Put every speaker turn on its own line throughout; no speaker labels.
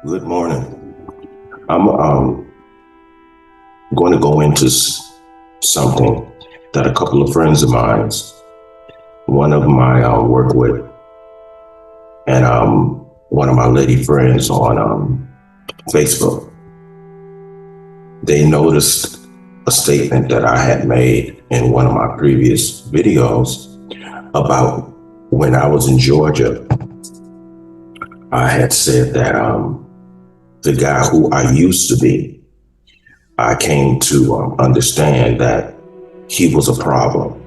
Good morning. I'm going to go into something that a couple of friends of mine, one of them I work with, and one of my lady friends on Facebook, they noticed a statement that I had made in one of my previous videos about when I was in Georgia. I had said that the guy who I used to be, I came to understand that he was a problem.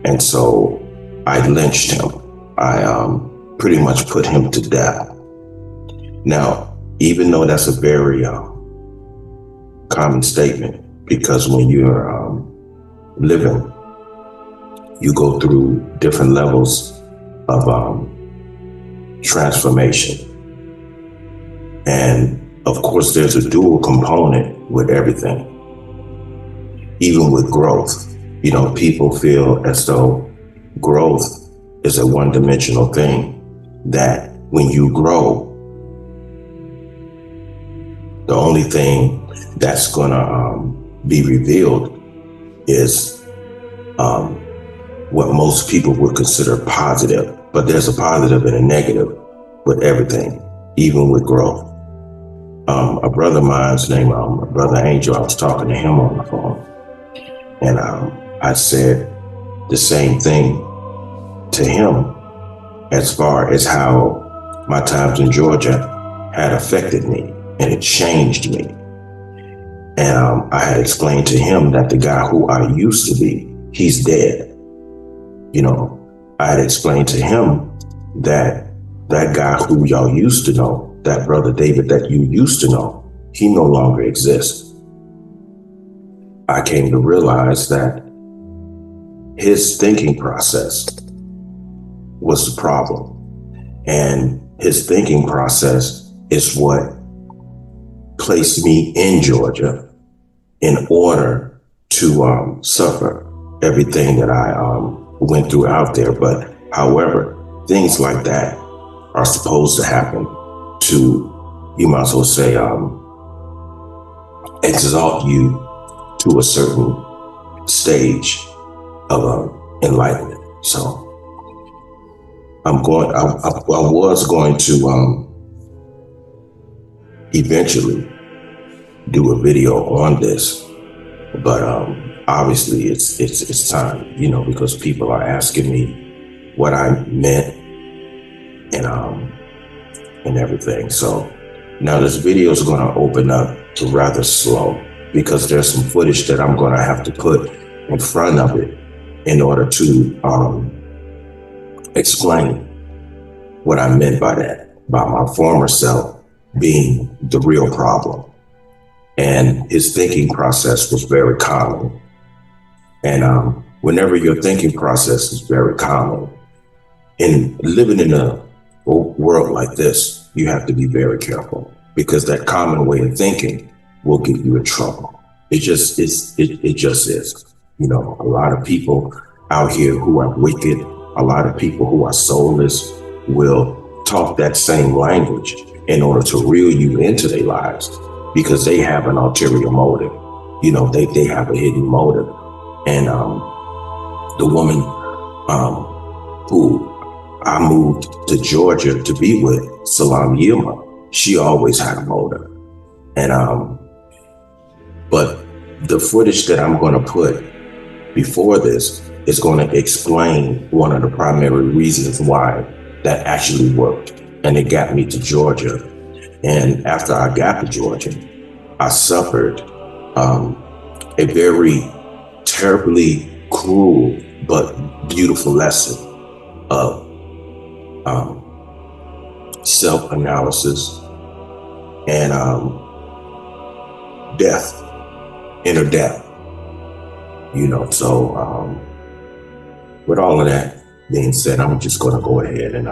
And so I lynched him. I pretty much put him to death. Now, even though that's a very common statement, because when you're living, you go through different levels of transformation. And of course, there's a dual component with everything. Even with growth, people feel as though growth is a one-dimensional thing, that when you grow, the only thing that's gonna be revealed is what most people would consider positive. But there's a positive and a negative with everything, even with growth. A brother of mine's named Brother Angel, I was talking to him on the phone, and I said the same thing to him as far as how my times in Georgia had affected me and it changed me. And I had explained to him that the guy who I used to be, he's dead. I had explained to him that that guy who y'all used to know, that brother David that you used to know, he no longer exists. I came to realize that his thinking process was the problem. And his thinking process is what placed me in Georgia in order to suffer everything that I went through out there. But however, things like that are supposed to happen to, you might as well say, exalt you to a certain stage of enlightenment. So I was going to eventually do a video on this, but obviously it's time, because people are asking me what I meant and everything. So now this video is going to open up to rather slow, because there's some footage that I'm going to have to put in front of it in order to explain what I meant by that, by my former self being the real problem. And his thinking process was very common. And whenever your thinking process is very common, in living in a world like this, you have to be very careful, because that common way of thinking will get you in trouble. It just is. It just is. A lot of people out here who are wicked, a lot of people who are soulless will talk that same language in order to reel you into their lives, because they have an ulterior motive. They have a hidden motive. And the woman who I moved to Georgia to be with, Salam Yilma, she always had a motive. And but the footage that I'm going to put before this is going to explain one of the primary reasons why that actually worked, and it got me to Georgia. And after I got to Georgia, I suffered a very terribly cruel but beautiful lesson of self-analysis and death, inner death. So with all of that being said, I'm just going to go ahead and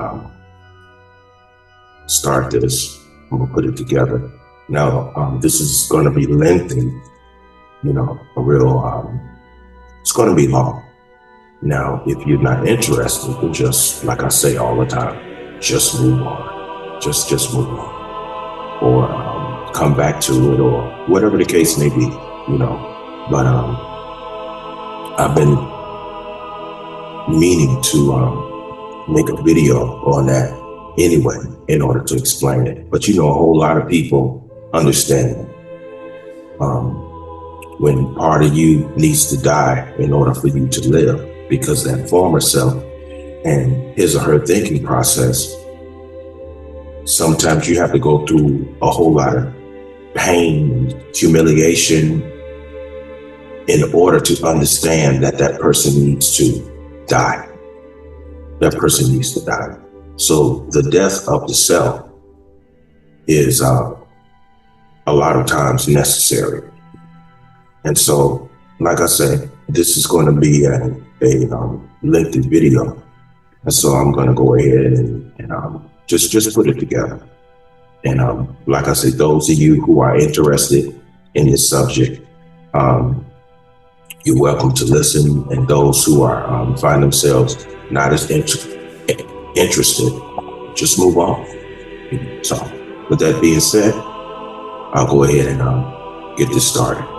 start this. I'm going to put it together. Now, this is going to be lengthy, a real, it's going to be long. Now, if you're not interested, then just, like I say all the time, just move on. Just move on. come back to it or whatever the case may be, you know. But I've been meaning to make a video on that anyway in order to explain it. But you know, a whole lot of people understand when part of you needs to die in order for you to live, because that former self and his or her thinking process, sometimes you have to go through a whole lot of pain and humiliation in order to understand that that person needs to die. That person needs to die. So the death of the self is a lot of times necessary. And so, like I said, this is going to be a lengthy video. And so I'm going to go ahead and just put it together. And like I said, those of you who are interested in this subject, you're welcome to listen. And those who are find themselves not as interested, just move on. So with that being said, I'll go ahead and get this started.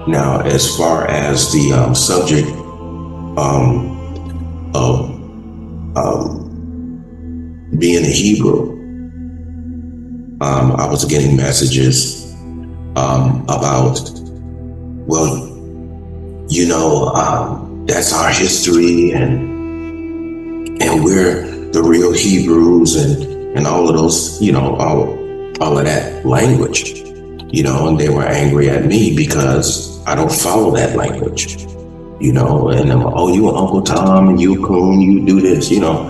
Now, as far as the subject of being a Hebrew, I was getting messages about, well, you know, that's our history, and we're the real Hebrews, and all of those, you know, all of that language, you know, and they were angry at me because I don't follow that language, you know, and oh, you Uncle Tom, and you Coon, you do this, you know.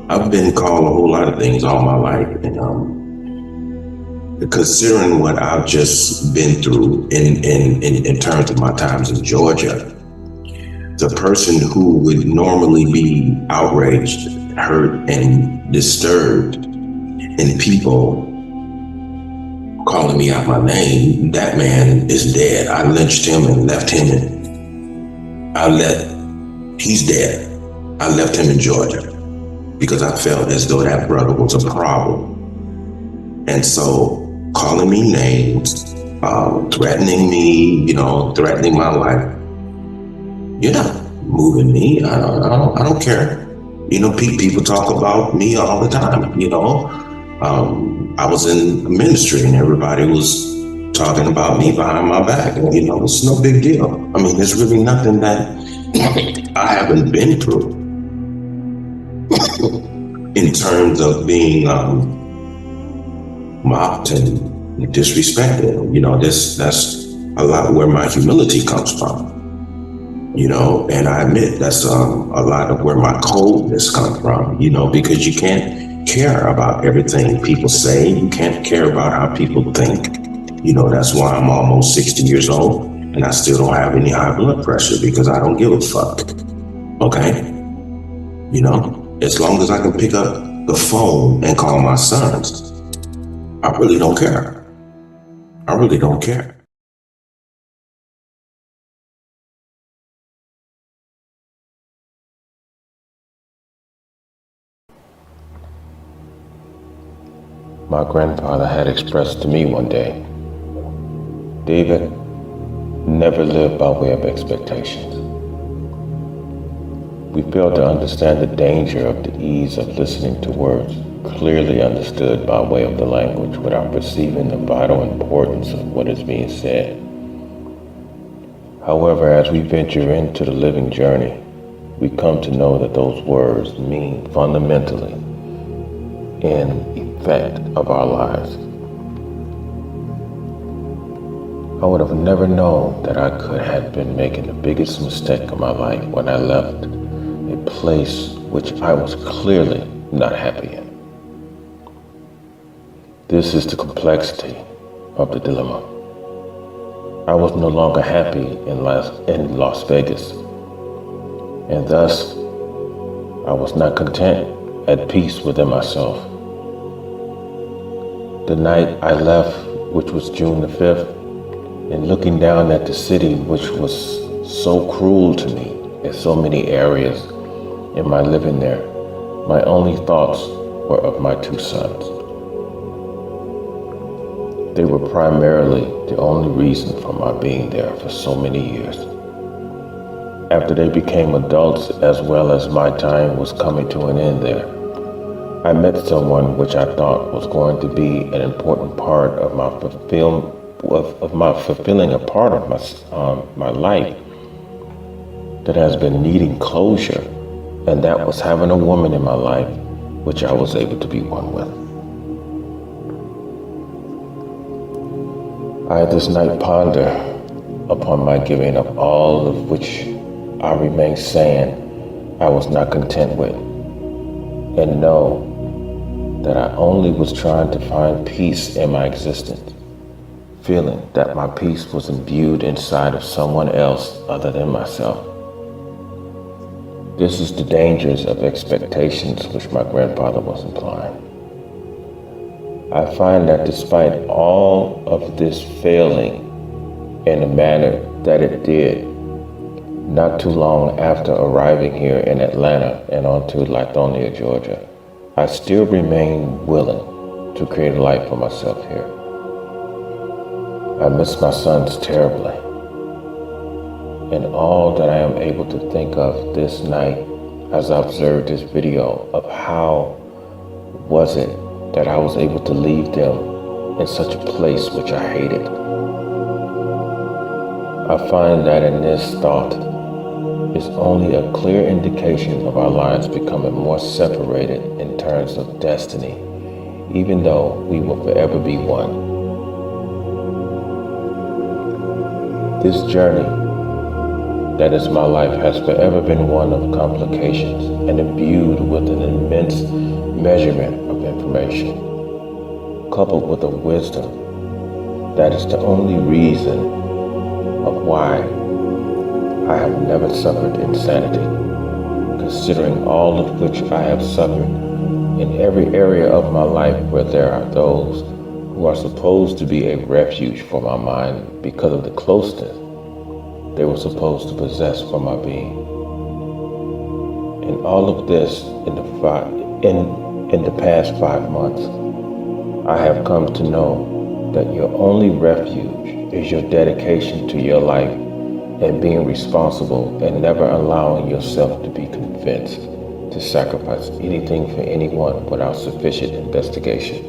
I've been called a whole lot of things all my life, and considering what I've just been through in terms of my times in Georgia, the person who would normally be outraged, hurt, and disturbed in people calling me out my name, that man is dead. I lynched him and left him he's dead. I left him in Georgia because I felt as though that brother was a problem. And so calling me names, threatening me, you know, threatening my life, you're not moving me. I don't care. You know, people talk about me all the time, you know. I was in ministry and everybody was talking about me behind my back. And, you know, it's no big deal. I mean, there's really nothing that I haven't been through in terms of being mocked and disrespected. You know, that's a lot where my humility comes from, you know, and I admit that's a lot of where my coldness comes from, you know, because you can't care about everything people say. You can't care about how people think. You know, that's why I'm almost 60 years old and I still don't have any high blood pressure, because I don't give a fuck. Okay? You know, as long as I can pick up the phone and call my sons, I really don't care. I really don't care.
My grandfather had expressed to me one day, David, never live by way of expectations. We fail to understand the danger of the ease of listening to words clearly understood by way of the language without perceiving the vital importance of what is being said. However, as we venture into the living journey, we come to know that those words mean fundamentally in effect of our lives. I would have never known that I could have been making the biggest mistake of my life when I left a place which I was clearly not happy in. This is the complexity of the dilemma. I was no longer happy in Las Vegas, and thus I was not content, at peace within myself. The night I left, which was June the 5th, and looking down at the city, which was so cruel to me in so many areas in my living there, My only thoughts were of my two sons. They were primarily the only reason for my being there for so many years. After they became adults, as well as my time was coming to an end there, I met someone which I thought was going to be an important part of my fulfilling a part of my life that has been needing closure, and that was having a woman in my life which I was able to be one with. I had this night ponder upon my giving up all of which I remain saying I was not content with, and know that I only was trying to find peace in my existence, feeling that my peace was imbued inside of someone else other than myself. This is the dangers of expectations which my grandfather was implying. I find that despite all of this failing in the manner that it did, not too long after arriving here in Atlanta and onto Lithonia, Georgia, I still remain willing to create a life for myself here. I miss my sons terribly, and all that I am able to think of this night as I observed this video of how was it that I was able to leave them in such a place which I hated. I find that in this thought is only a clear indication of our lives becoming more separated in terms of destiny, even though we will forever be one. This journey that is my life has forever been one of complications and imbued with an immense measurement of information, coupled with a wisdom that is the only reason of why I have never suffered insanity, considering all of which I have suffered in every area of my life where there are those who are supposed to be a refuge for my mind because of the closeness they were supposed to possess for my being. And all of this in the past 5 months, I have come to know that your only refuge is your dedication to your life and being responsible and never allowing yourself to be convinced to sacrifice anything for anyone without sufficient investigation.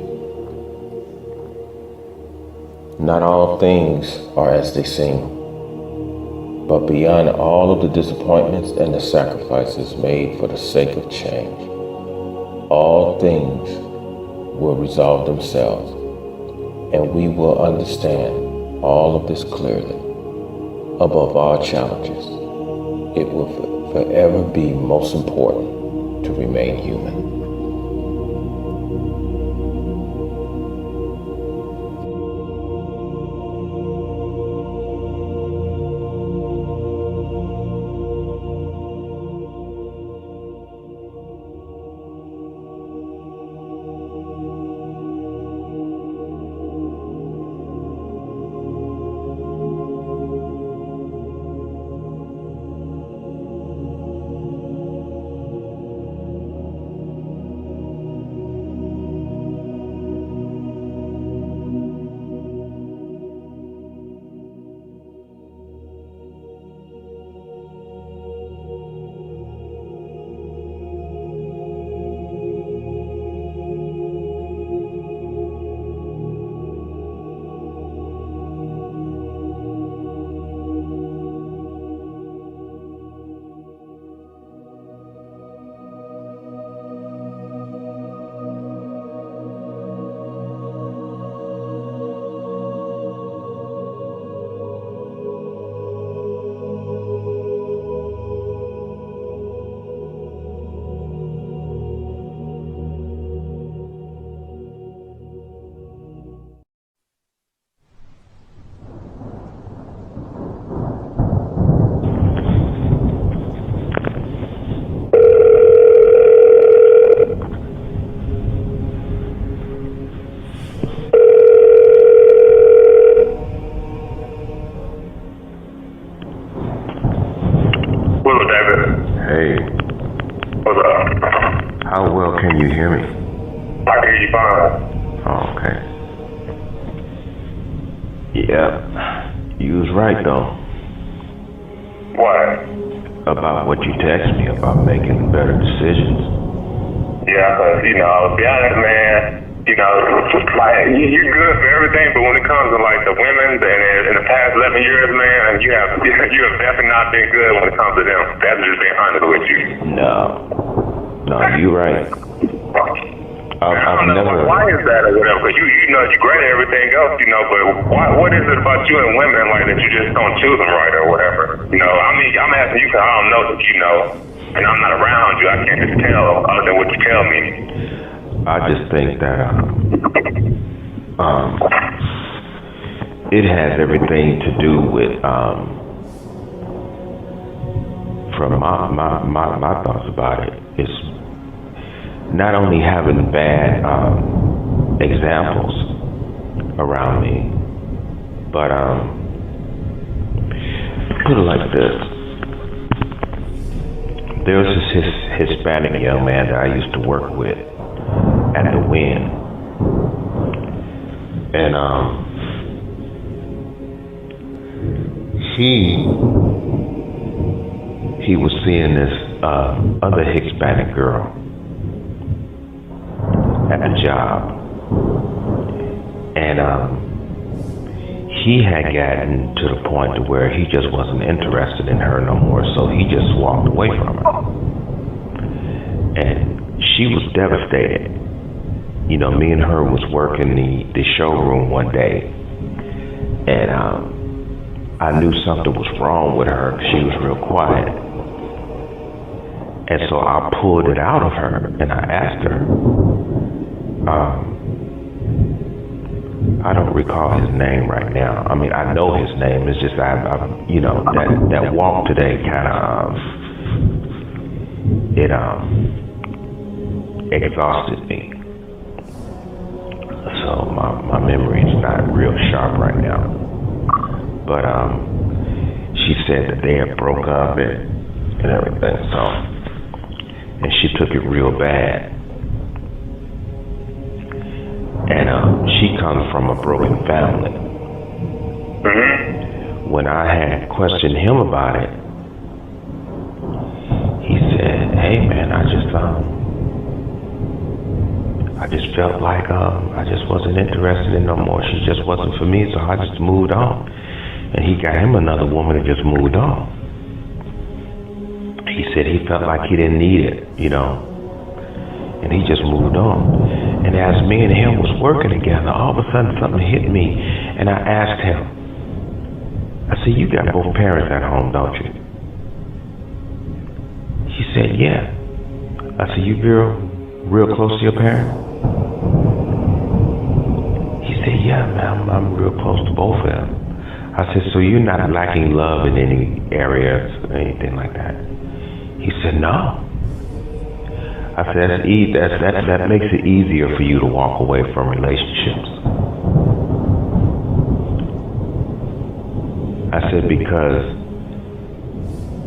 Not all things are as they seem, but beyond all of the disappointments and the sacrifices made for the sake of change, all things will resolve themselves, and we will understand all of this clearly. Above all challenges, it will forever be most important to remain human. How well can you hear me?
I can hear you fine.
Oh, okay. Yeah, you was right though
What?
about what you texted me about making better decisions.
Yeah, cause to be honest, man, like you're good for everything, but when it comes to like the women in the past 11 years, man, you have definitely not been good when it comes to them. That's just being honest with you.
No, you're right.
I don't know why is that or whatever. Cause you're great at everything else, but what is it about you and women like that you just don't choose them right or whatever? I'm asking you cause I don't know that and I'm not around you. I can't just tell other than what you tell me.
I just think that it has everything to do with from my thoughts about it. It's not only having bad examples around me, but put it like this. There was this Hispanic young man that I used to work with at the Win. And he was seeing this other Hispanic girl at the job. And he had gotten to the point to where he just wasn't interested in her no more, so he just walked away from her. And she was devastated. Me and her was working the showroom one day, and I knew something was wrong with her because she was real quiet. And so I pulled it out of her, and I asked her, I don't recall his name right now. I mean, I know his name. It's just that walk today kind of it exhausted me. So my memory is not real sharp right now. But she said that they had broke up and everything. So, and she took it real bad. And she comes from a broken family.
Mm-hmm.
When I had questioned him about it, he said, "Hey man, I just felt like I just wasn't interested in no more. She just wasn't for me, so I just moved on." And he got him another woman and just moved on. He said he felt like he didn't need it, and he just moved on. And as me and him was working together, all of a sudden something hit me, and I asked him, I said, "You got both parents at home, don't you?" He said, "Yeah." I said, "You real close to your parents?" He said, "Yeah, man, I'm real close to both of them." I said, "So you're not lacking love in any areas or anything like that?" He said, "No." I said, that makes it easier for you to walk away from relationships. I said, because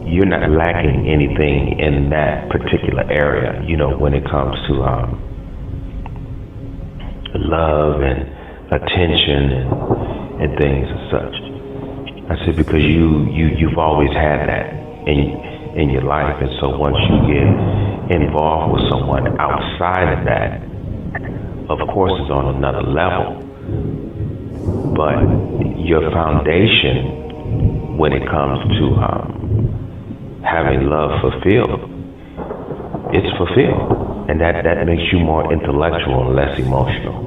you're not lacking anything in that particular area, when it comes to love and attention and things and such. I said, because you've always had that in your life, and so once you get involved with someone outside of that, of course it's on another level, but your foundation when it comes to having love fulfilled, it's fulfilled, and that makes you more intellectual and less emotional.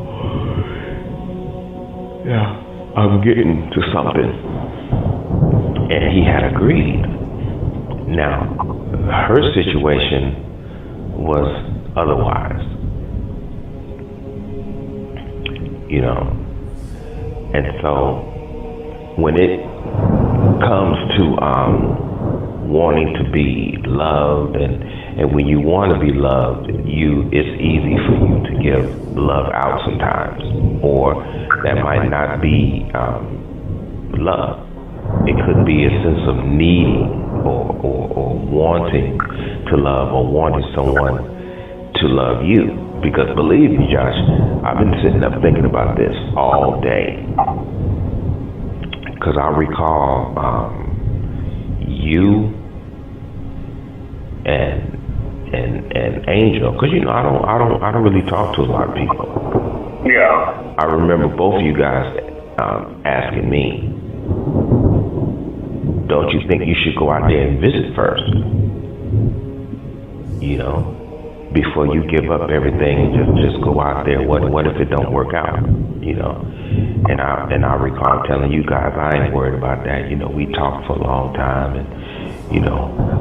Yeah, I'm getting to something. And he had agreed. Now, her situation was otherwise, and so when it comes to wanting to be loved, and when you want to be loved, it's easy for you to give love out sometimes, or that might not be love. It could be a sense of needing or wanting to love, or wanting someone
to love you. Because believe me, Josh, I've been sitting up thinking about this all day. Because I recall you and Angel. Because I don't really talk to a lot of people.
Yeah.
I remember both of you guys asking me, don't you think you should go out there and visit first? Before you give up everything and just go out there. What if it don't work out? And I recall telling you guys I ain't worried about that. We talked for a long time, and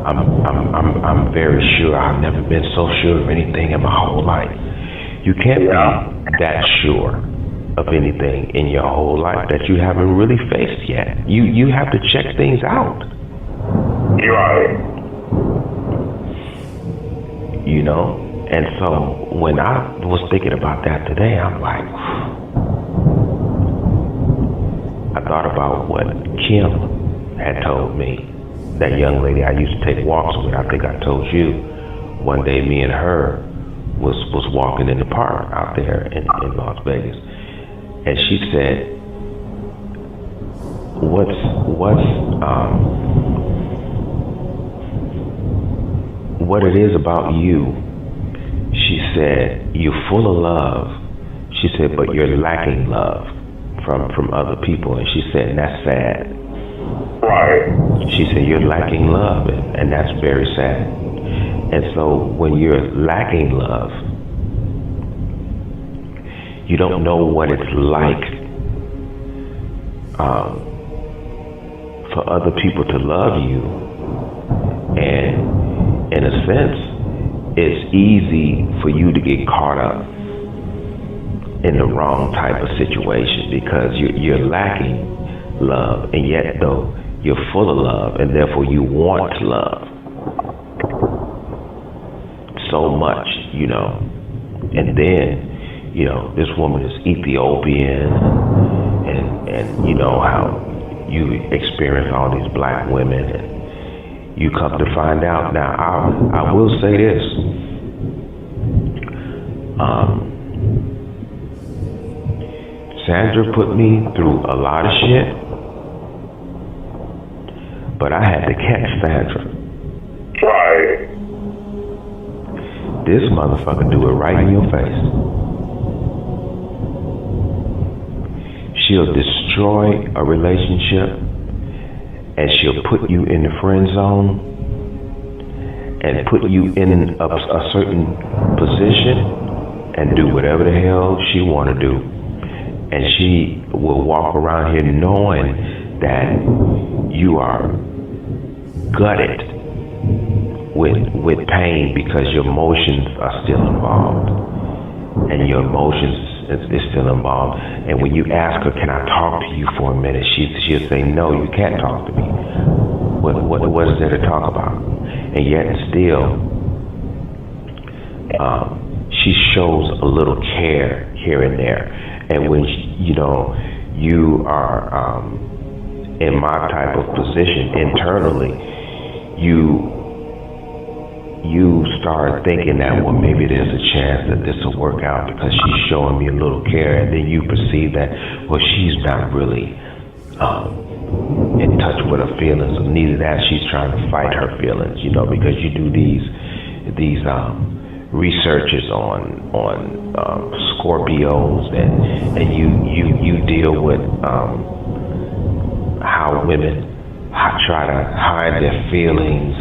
I'm very sure. I've never been so sure of anything in my whole life. You can't be that sure of anything in your whole life that you haven't really faced yet. You have to check things out.
You're right.
And so when I was thinking about that today, I'm like, I thought about what Kim had told me, that young lady I used to take walks with. I think I told you one day me and her was walking in the park out there in Las Vegas, and she said, what it is about you. She said, you're full of love. She said, but you're lacking love from other people. And she said, and that's sad.
Right.
She said, you're lacking love, and that's very sad. And so when you're lacking love, you don't know what it's like for other people to love you. And in a sense, it's easy for you to get caught up in the wrong type of situation because you're lacking love, and yet though you're full of love, and therefore you want love so much, and then this woman is Ethiopian, and you know how you experience all these black women, and you come to find out. Now, I will say this. Sandra put me through a lot of shit, but I had to catch Sandra.
Right.
This motherfucker do it right in your face. She'll destroy a relationship, and she'll put you in the friend zone and put you in a certain position and do whatever the hell she want to do. And she will walk around here knowing that you are gutted with pain because your emotions are still involved. And your emotions is still involved. And when you ask her, can I talk to you for a minute? She'll say, no, you can't talk to me. What is there to talk about? And yet still, she shows a little care here and there. And when you are in my type of position internally, you start thinking that, well, maybe there's a chance that this will work out because she's showing me a little care, and then you perceive that, well, she's not really in touch with her feelings, and neither that she's trying to fight her feelings, because you do these researches on Scorpios, and you deal with how women try to hide their feelings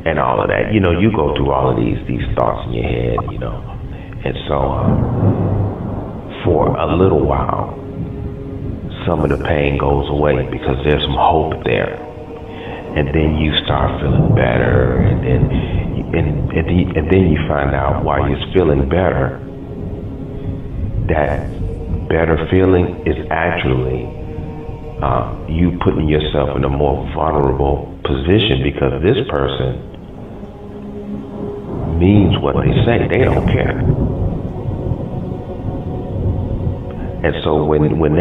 and all of that. You go through all of these thoughts in your head, and so for a little while, some of the pain goes away because there's some hope there, and then you start feeling better, and then you find out while you're feeling better, that better feeling is actually you putting yourself in a more vulnerable position because this person means what they say. They don't care. And so when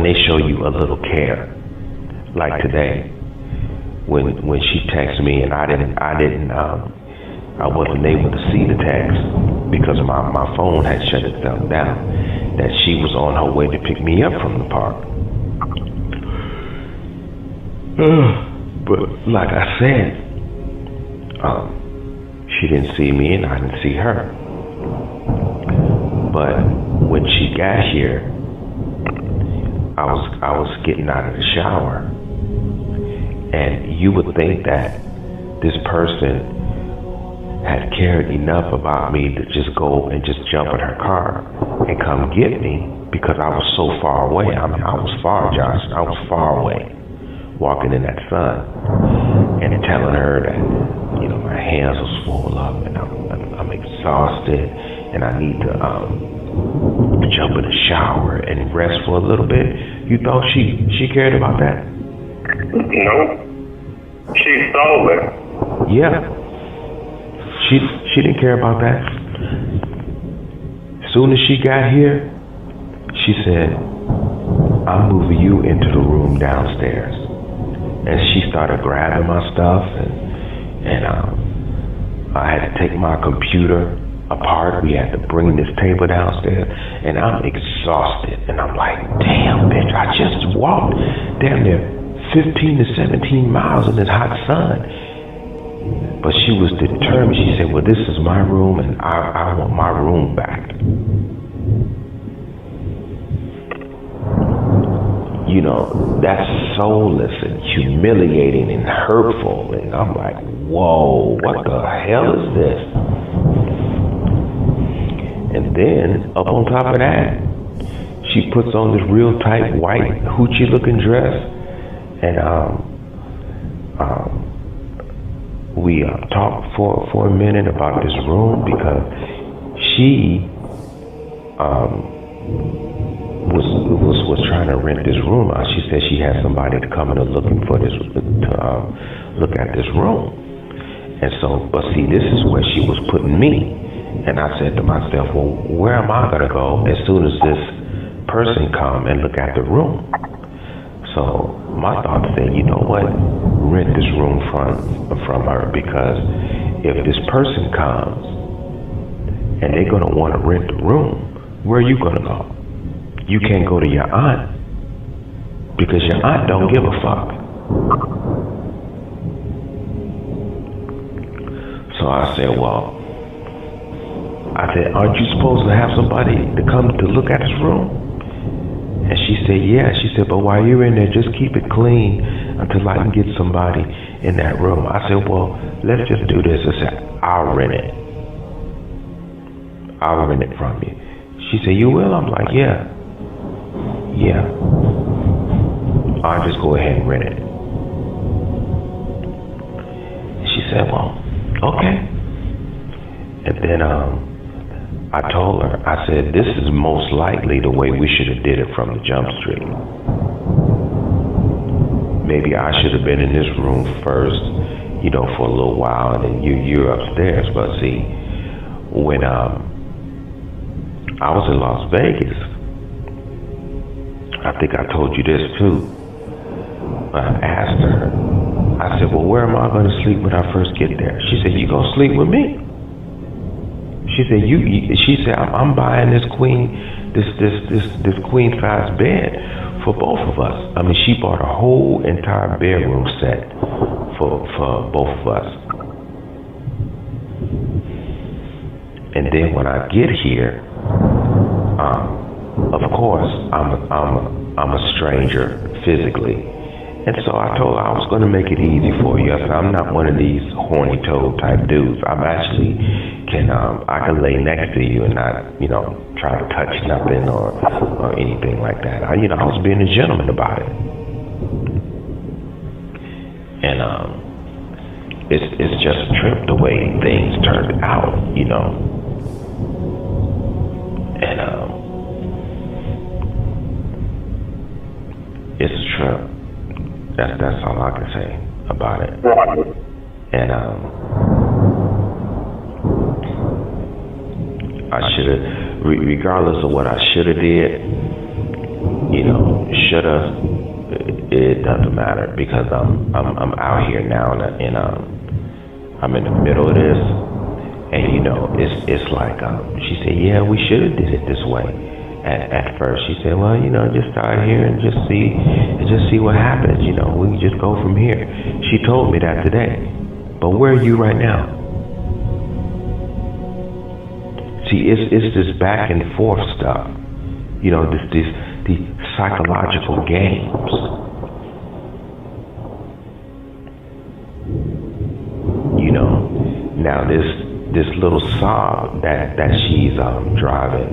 they show you a little care, like today, when she texted me and I didn't I wasn't able to see the text because my phone had shut itself down, that she was on her way to pick me up from the park. But like I said, she didn't see me and I didn't see her. But when she got here, I was getting out of the shower, and you would think that this person had cared enough about me to just go and just jump in her car and come get me, because I was so far away. I mean, I was far, Josh. I was far away, walking in that sun, and telling her that, you know, my hands are swollen up and I'm exhausted and I need to jump in the shower and rest for a little bit. You thought she cared about that?
No. She stole it.
Yeah. She didn't care about that. As soon as she got here, she said, "I'm moving you into the room downstairs." And she started grabbing my stuff, and I had to take my computer apart. We had to bring this table downstairs, and I'm exhausted. And I'm like, damn, bitch, I just walked damn near 15 to 17 miles in this hot sun. But she was determined. She said, well, this is my room, and I want my room back. You know, that's soulless and humiliating and hurtful. And I'm like, whoa, what the hell is this? And then, up on top of that, she puts on this real tight white hoochie looking dress. And we talked for a minute about this room, because she was trying to rent this room out. She said she had somebody to come in and looking for this to look at this room. And so, but see, this is where she was putting me. And I said to myself, well, where am I gonna go as soon as this person come and look at the room? So my thought said, you know what? Rent this room from her, because if this person comes and they're gonna want to rent the room, where are you gonna go? You can't go to your aunt, because your aunt don't give a fuck. So I said, well, aren't you supposed to have somebody to come to look at this room? And she said, yeah. She said, but while you're in there, just keep it clean until I can get somebody in that room. I said, well, let's just do this. I said, I'll rent it. I'll rent it from you. She said, you will? I'm like, yeah. I'll just go ahead and rent it. She said, well, okay. And then I told her, I said, this is most likely the way we should have did it from the jump street. Maybe I should have been in this room first, you know, for a little while, and then you're upstairs. But see, when I was in Las Vegas, I think I told you this too. I asked her, I said, well, where am I going to sleep when I first get there? She said, you going to sleep with me? She said, she said, I'm buying this queen size bed for both of us. I mean, she bought a whole entire bedroom set for both of us. And then when I get here, of course, I'm a stranger physically. And so I told her I was going to make it easy for you. I said, I'm not one of these horny toad type dudes. I'm actually I can lay next to you and not, you know, try to touch nothing or anything like that. I was being a gentleman about it. And it's just a trip the way things turned out, you know. And it's a trip. That's all I can say about it. And I should have, regardless of what I should have did, you know, should have, it doesn't matter, because I'm out here now, and I'm in the middle of this, And it's like she said, yeah, we should have did it this way at first. She said, well, just start here and just see what happens. We can just go from here. She told me that today. But where are you right now? See, it's this back and forth stuff. The psychological games. Now this little Saab that she's driving,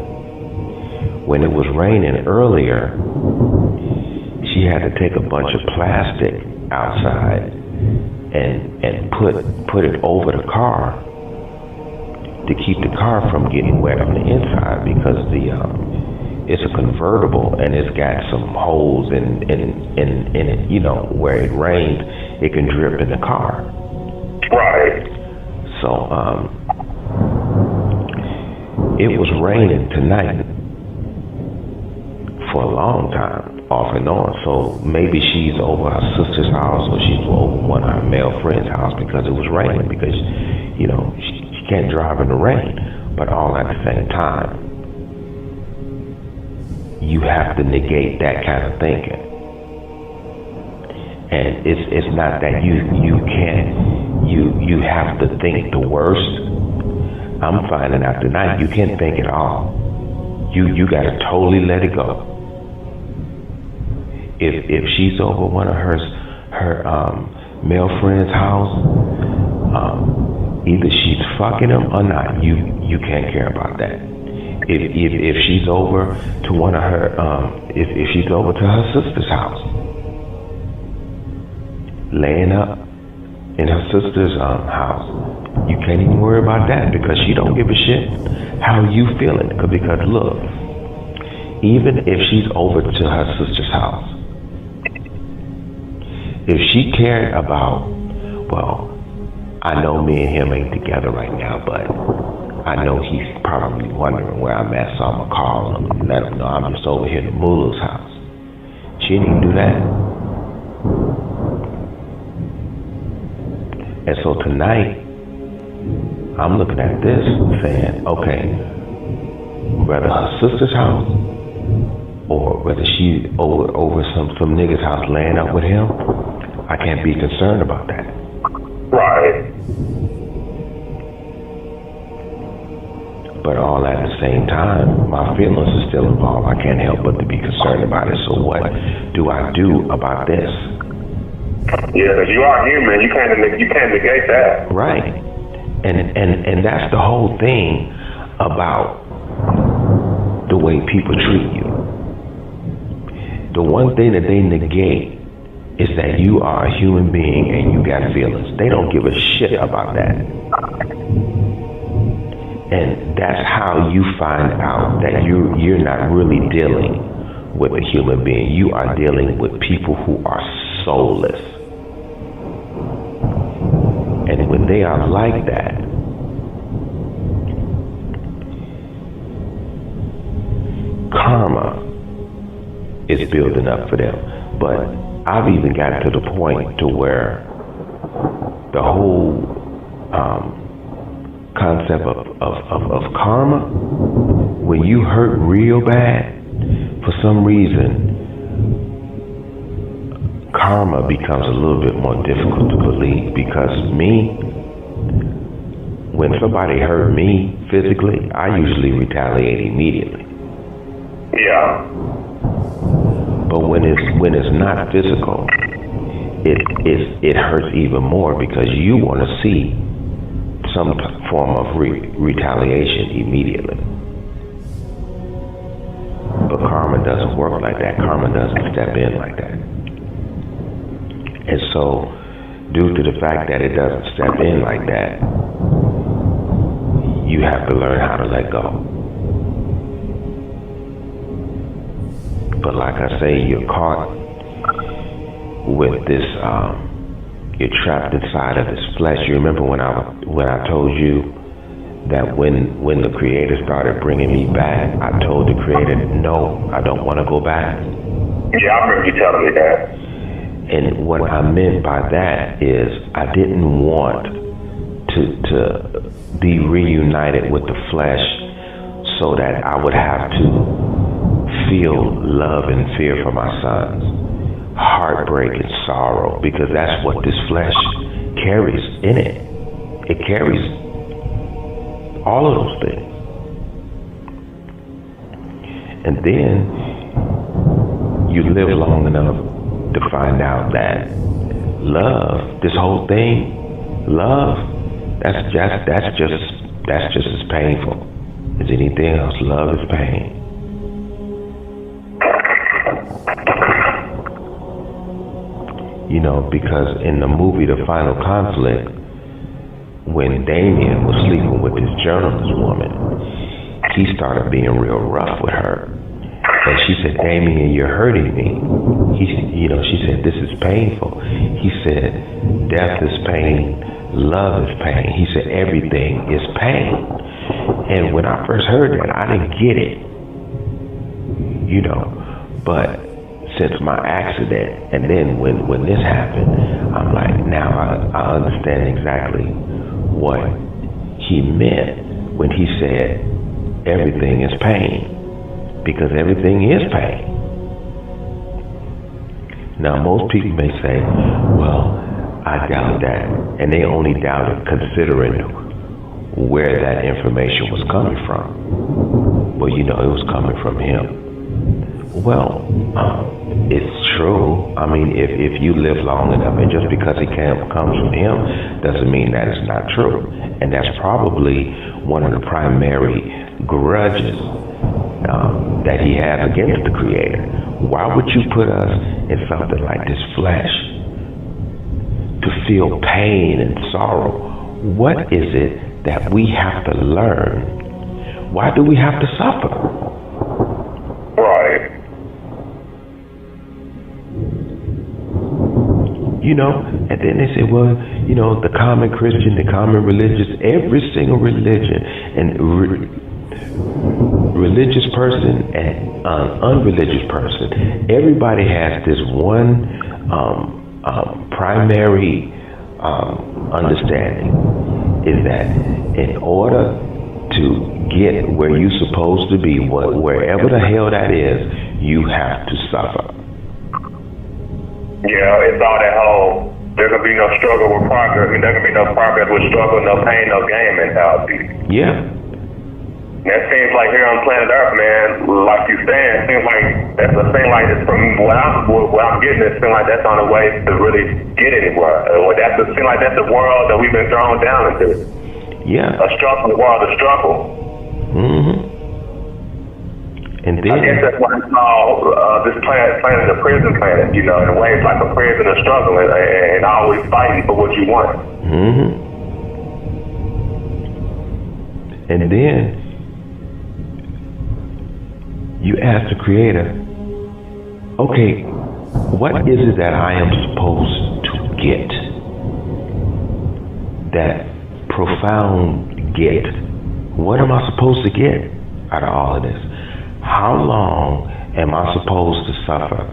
when it was raining earlier, she had to take a bunch of plastic outside and put it over the car to keep the car from getting wet on the inside, because it's a convertible and it's got some holes in it, where it rains, it can drip in the car.
Right.
So it was raining tonight for a long time, off and on. So maybe she's over her sister's house, or she's over one of her male friends' house, because it was raining, because she can't drive in the rain. But all at the same time, you have to negate that kind of thinking. And it's not that you can't, you have to think the worst. I'm finding out tonight you can't think at all. You gotta totally let it go. If she's over one of her male friend's house, either she's fucking him or not. You can't care about that. If she's over to one of her, if she's over to her sister's house, laying up in her sister's house, you can't even worry about that, because she don't give a shit how you feeling. Because look, even if she's over to her sister's house, if she cared about, well, I know me and him ain't together right now, but I know he's probably wondering where I'm at, so I'm gonna call him and let him know I'm just over here to Mulu's house. She didn't even do that. And so tonight, I'm looking at this saying, okay, whether her sister's house or whether she over some nigga's house laying up with him, I can't be concerned about that.
Right.
But all at the same time, my feelings are still involved. I can't help but to be concerned about it. So what do I do about this?
Yeah, because you are human. You can't negate that.
Right. And that's the whole thing about the way people treat you. The one thing that they negate is that you are a human being and you got feelings. They don't give a shit about that. And that's how you find out that you're not really dealing with a human being. You are dealing with people who are soulless. And when they are like that, karma is building up for them. But I've even got to the point to where the whole concept of karma, when you hurt real bad, for some reason, karma becomes a little bit more difficult to believe. Because when somebody hurt me physically, I usually retaliate immediately.
Yeah.
But when it's not physical, it hurts even more, because you want to see some form of retaliation immediately. But karma doesn't work like that. Karma doesn't step in like that. And so, due to the fact that it doesn't step in like that, you have to learn how to let go. But like I say, you're caught with this, you're trapped inside of this flesh. You remember when I told you that when the Creator started bringing me back, I told the Creator, no, I don't want to go back.
Yeah, I remember you telling me that.
And what I meant by that is I didn't want to be reunited with the flesh so that I would have to feel love and fear for my sons, heartbreak and sorrow, because that's what this flesh carries in it. It carries all of those things. And then you live long enough to find out that love, this whole thing, love, that's just as painful as anything else. Love is pain. You know, because in the movie The Final Conflict, when Damien was sleeping with this journalist woman, he started being real rough with her. And she said, Damien, you're hurting me. She said, this is painful. He said, death is pain, love is pain. He said, everything is pain. And when I first heard that, I didn't get it. But since my accident, and then when this happened, I'm like, now I understand exactly what he meant when he said everything is pain, because everything is pain. Now, most people may say, well, I doubt that, and they only doubt it considering where that information was coming from. Well, it was coming from him. Well, it's true. I mean, if you live long enough, and just because it comes from him doesn't mean that it's not true. And that's probably one of the primary grudges that he has against the Creator. Why would you put us in something like this flesh to feel pain and sorrow? What is it that we have to learn? Why do we have to suffer?
Right.
And then they say, well, the common Christian, the common religious, every single religion and religious person and unreligious person, everybody has this one primary understanding, is that in order to get where you're supposed to be, wherever the hell that is, you have to suffer.
Yeah, it's all that whole, there can be no struggle with progress. I mean, there can be no progress with struggle, no pain, no gain mentality.
Yeah.
And it seems like here on planet Earth, man, like you saying, it seems like that's the thing, like it's from what I'm getting, it seems like that's on the way to really get anywhere. It seems like that's the world that we've been thrown down into.
Yeah.
A struggle, the world of struggle.
Mm-hmm. And then,
I guess that's why it's called this planet a prison planet, in a way it's like a prison of struggle and always fighting for what you want.
Mm-hmm. And then you ask the Creator, okay, what is it that I am supposed to get? That profound get. What am I supposed to get out of all of this? How long am I supposed to suffer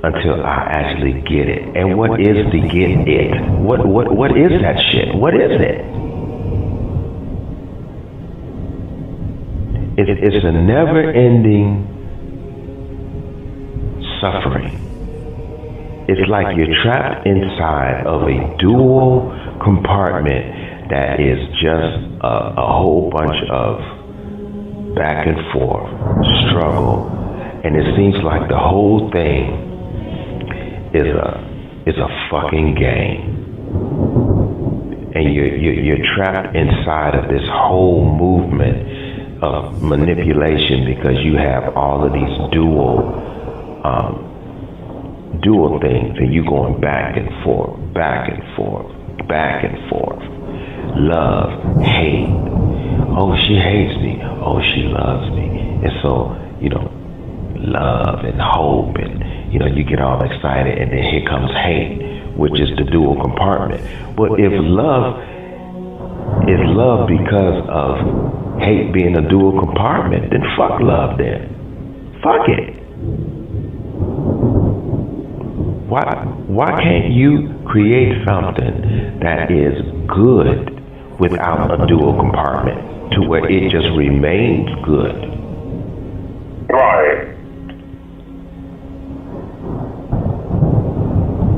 until I actually get it? And what is the get it? What is that shit? What is it? It's a never-ending suffering. It's like you're trapped inside of a dual compartment that is just a whole bunch of back and forth struggle, and it seems like the whole thing is a fucking game, and you're trapped inside of this whole movement of manipulation because you have all of these dual things, and you going back and forth, back and forth, back and forth. Love, hate. Oh, she hates me. Oh, she loves me. And so, love and hope, and you get all excited, and then here comes hate, which is the dual compartment. But if love is love because of hate being a dual compartment, then fuck love then. Fuck it. Why can't you create something that is good without a dual compartment to where it just remains good.
Right.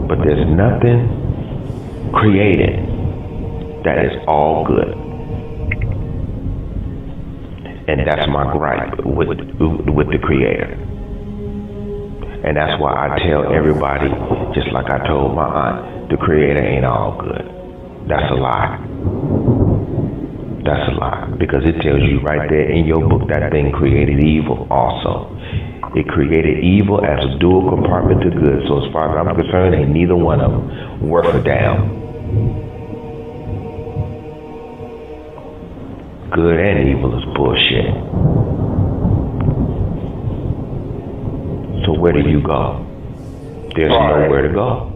But there's nothing created that is all good. And that's my gripe with the Creator. And that's why I tell everybody, just like I told my aunt, the Creator ain't all good. That's a lie. That's a lie. Because it tells you right there in your book that thing created evil also. It created evil as a dual compartment to good. So as far as I'm concerned, ain't neither one of them worth a damn. Good and evil is bullshit. So where do you go? There's nowhere to go.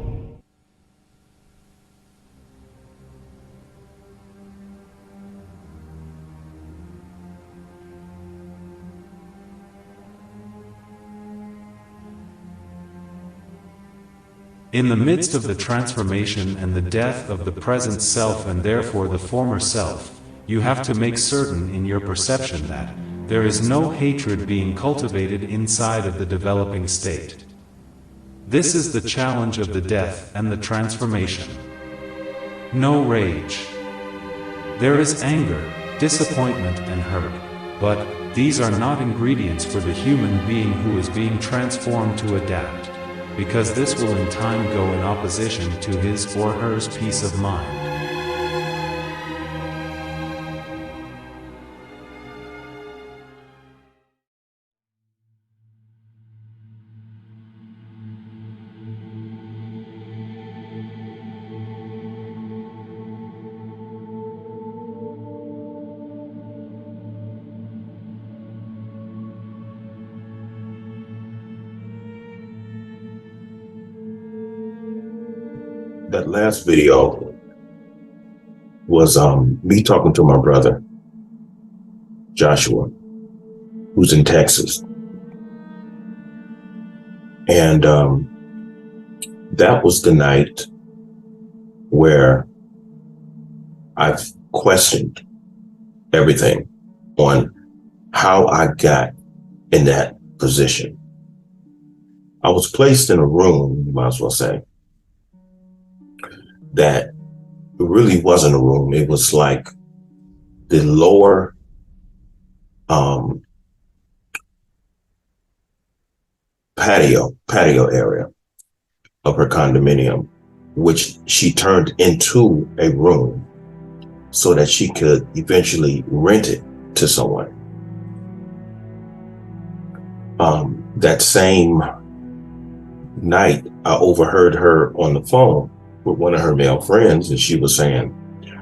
In the midst of the transformation and the death of the present self and therefore the former self, you have to make certain in your perception that there is no hatred being cultivated inside of the developing state. This is the challenge of the death and the transformation. No rage. There is anger, disappointment and hurt, but these are not ingredients for the human being who is being transformed to adapt, because this will in time go in opposition to his or her peace of mind.
That last video was me talking to my brother, Joshua, who's in Texas. And that was the night where I've questioned everything on how I got in that position. I was placed in a room, you might as well say, that really wasn't a room. It was like the lower patio area of her condominium, which she turned into a room so that she could eventually rent it to someone. That same night, I overheard her on the phone with one of her male friends, and she was saying,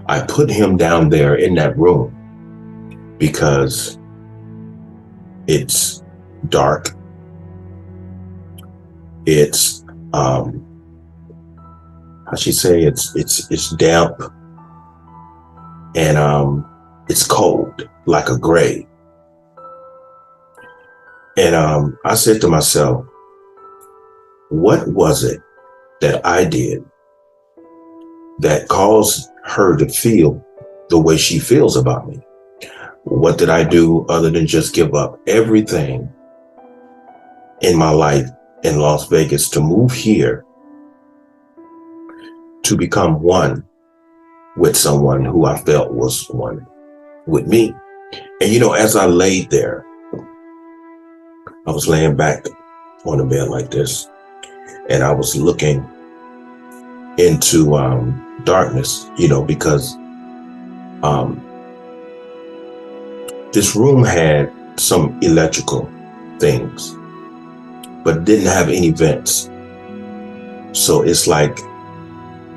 I put him down there in that room because it's dark. It's how she say, it's damp, and it's cold like a grave. And I said to myself, what was it that I did that caused her to feel the way she feels about me? What did I do other than just give up everything in my life in Las Vegas to move here to become one with someone who I felt was one with me? And you know, as I laid there, I was laying back on the bed like this, and I was looking into darkness, you know, because this room had some electrical things, but didn't have any vents. So it's like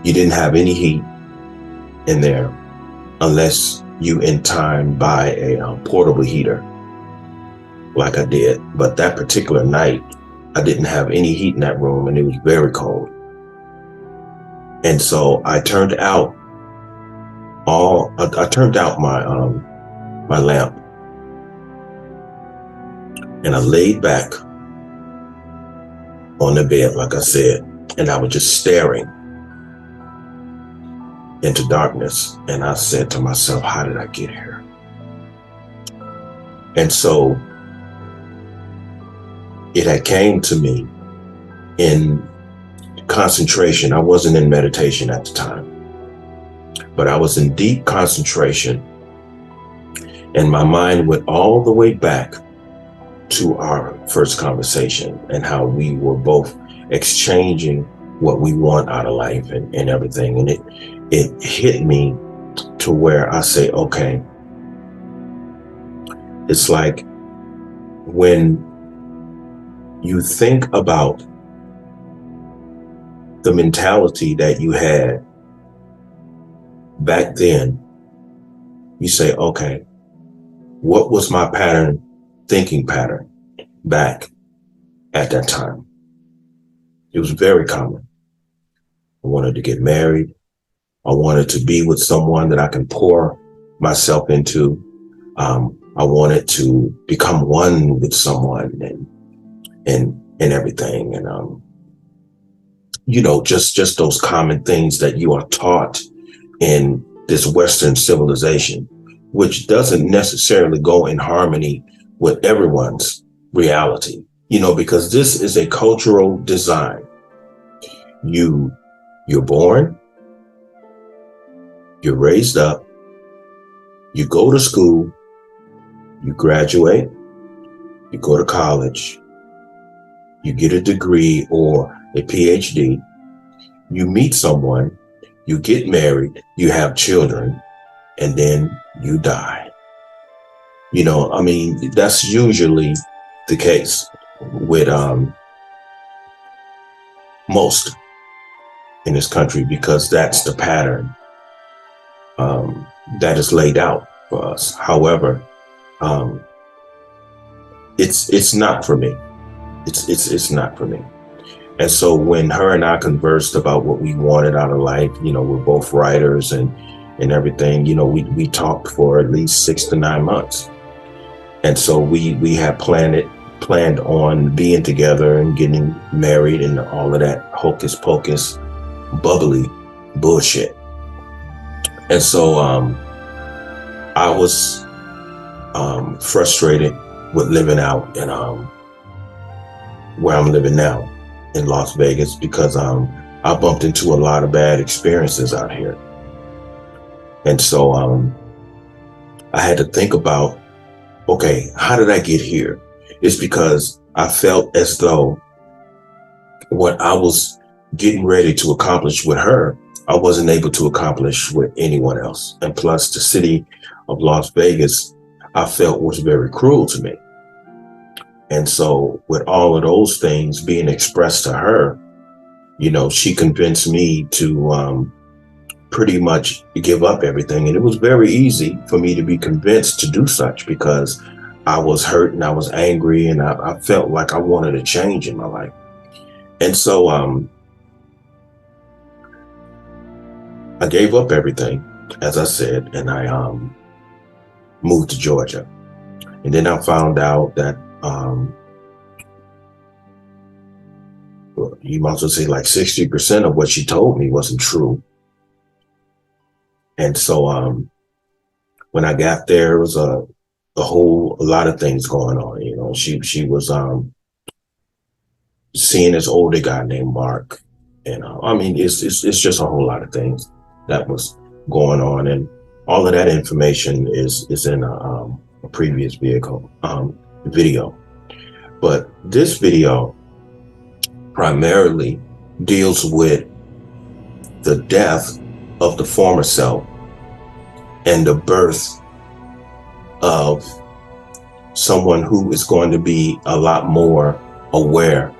you didn't have any heat in there unless you in time buy a portable heater like I did. But that particular night, I didn't have any heat in that room, and it was very cold. And so I turned out my lamp, and I laid back on the bed, like I said, and I was just staring into darkness. And I said to myself, how did I get here? And so it had came to me in concentration. I wasn't in meditation at the time, but I was in deep concentration, and my mind went all the way back to our first conversation and how we were both exchanging what we want out of life and everything. And it hit me to where I say, okay, it's like when you think about the mentality that you had back then, you say, okay, what was my thinking pattern back at that time? It was very common. I wanted to get married. I wanted to be with someone that I can pour myself into. I wanted to become one with someone and everything. And, just those common things that you are taught in this Western civilization, which doesn't necessarily go in harmony with everyone's reality, because this is a cultural design. You're born, you're raised up, you go to school, you graduate, you go to college, you get a degree or a PhD, you meet someone, you get married, you have children, and then you die. That's usually the case with most in this country, because that's the pattern that is laid out for us. However, it's not for me. It's not for me. And so when her and I conversed about what we wanted out of life, we're both writers and everything, we talked for at least 6 to 9 months. And so we had planned on being together and getting married and all of that hocus pocus, bubbly bullshit. And so I was frustrated with living out in where I'm living now in Las Vegas, because I bumped into a lot of bad experiences out here. And so I had to think about, okay, how did I get here? It's because I felt as though what I was getting ready to accomplish with her, I wasn't able to accomplish with anyone else. And plus, the city of Las Vegas, I felt was very cruel to me. And so with all of those things being expressed to her, she convinced me to pretty much give up everything. And it was very easy for me to be convinced to do such, because I was hurt and I was angry and I felt like I wanted a change in my life. And so I gave up everything, as I said, and I moved to Georgia. And then I found out that you might as well say like 60% of what she told me wasn't true. And so when I got there, it was a lot of things going on. She was seeing this older guy named Mark, and it's just a whole lot of things that was going on, and all of that information is in a previous video. But this video primarily deals with the death of the former self and the birth of someone who is going to be a lot more aware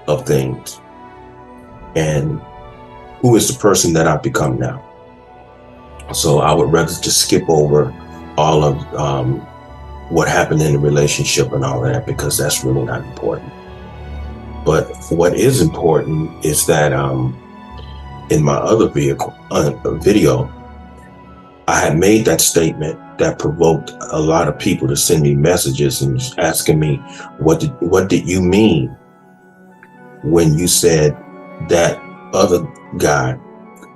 of things, and who is the person that I've become now. So I would rather just skip over all of what happened in the relationship and all of that, because that's really not important. But what is important is that in my other video, I had made that statement that provoked a lot of people to send me messages and asking me, what did you mean when you said that other guy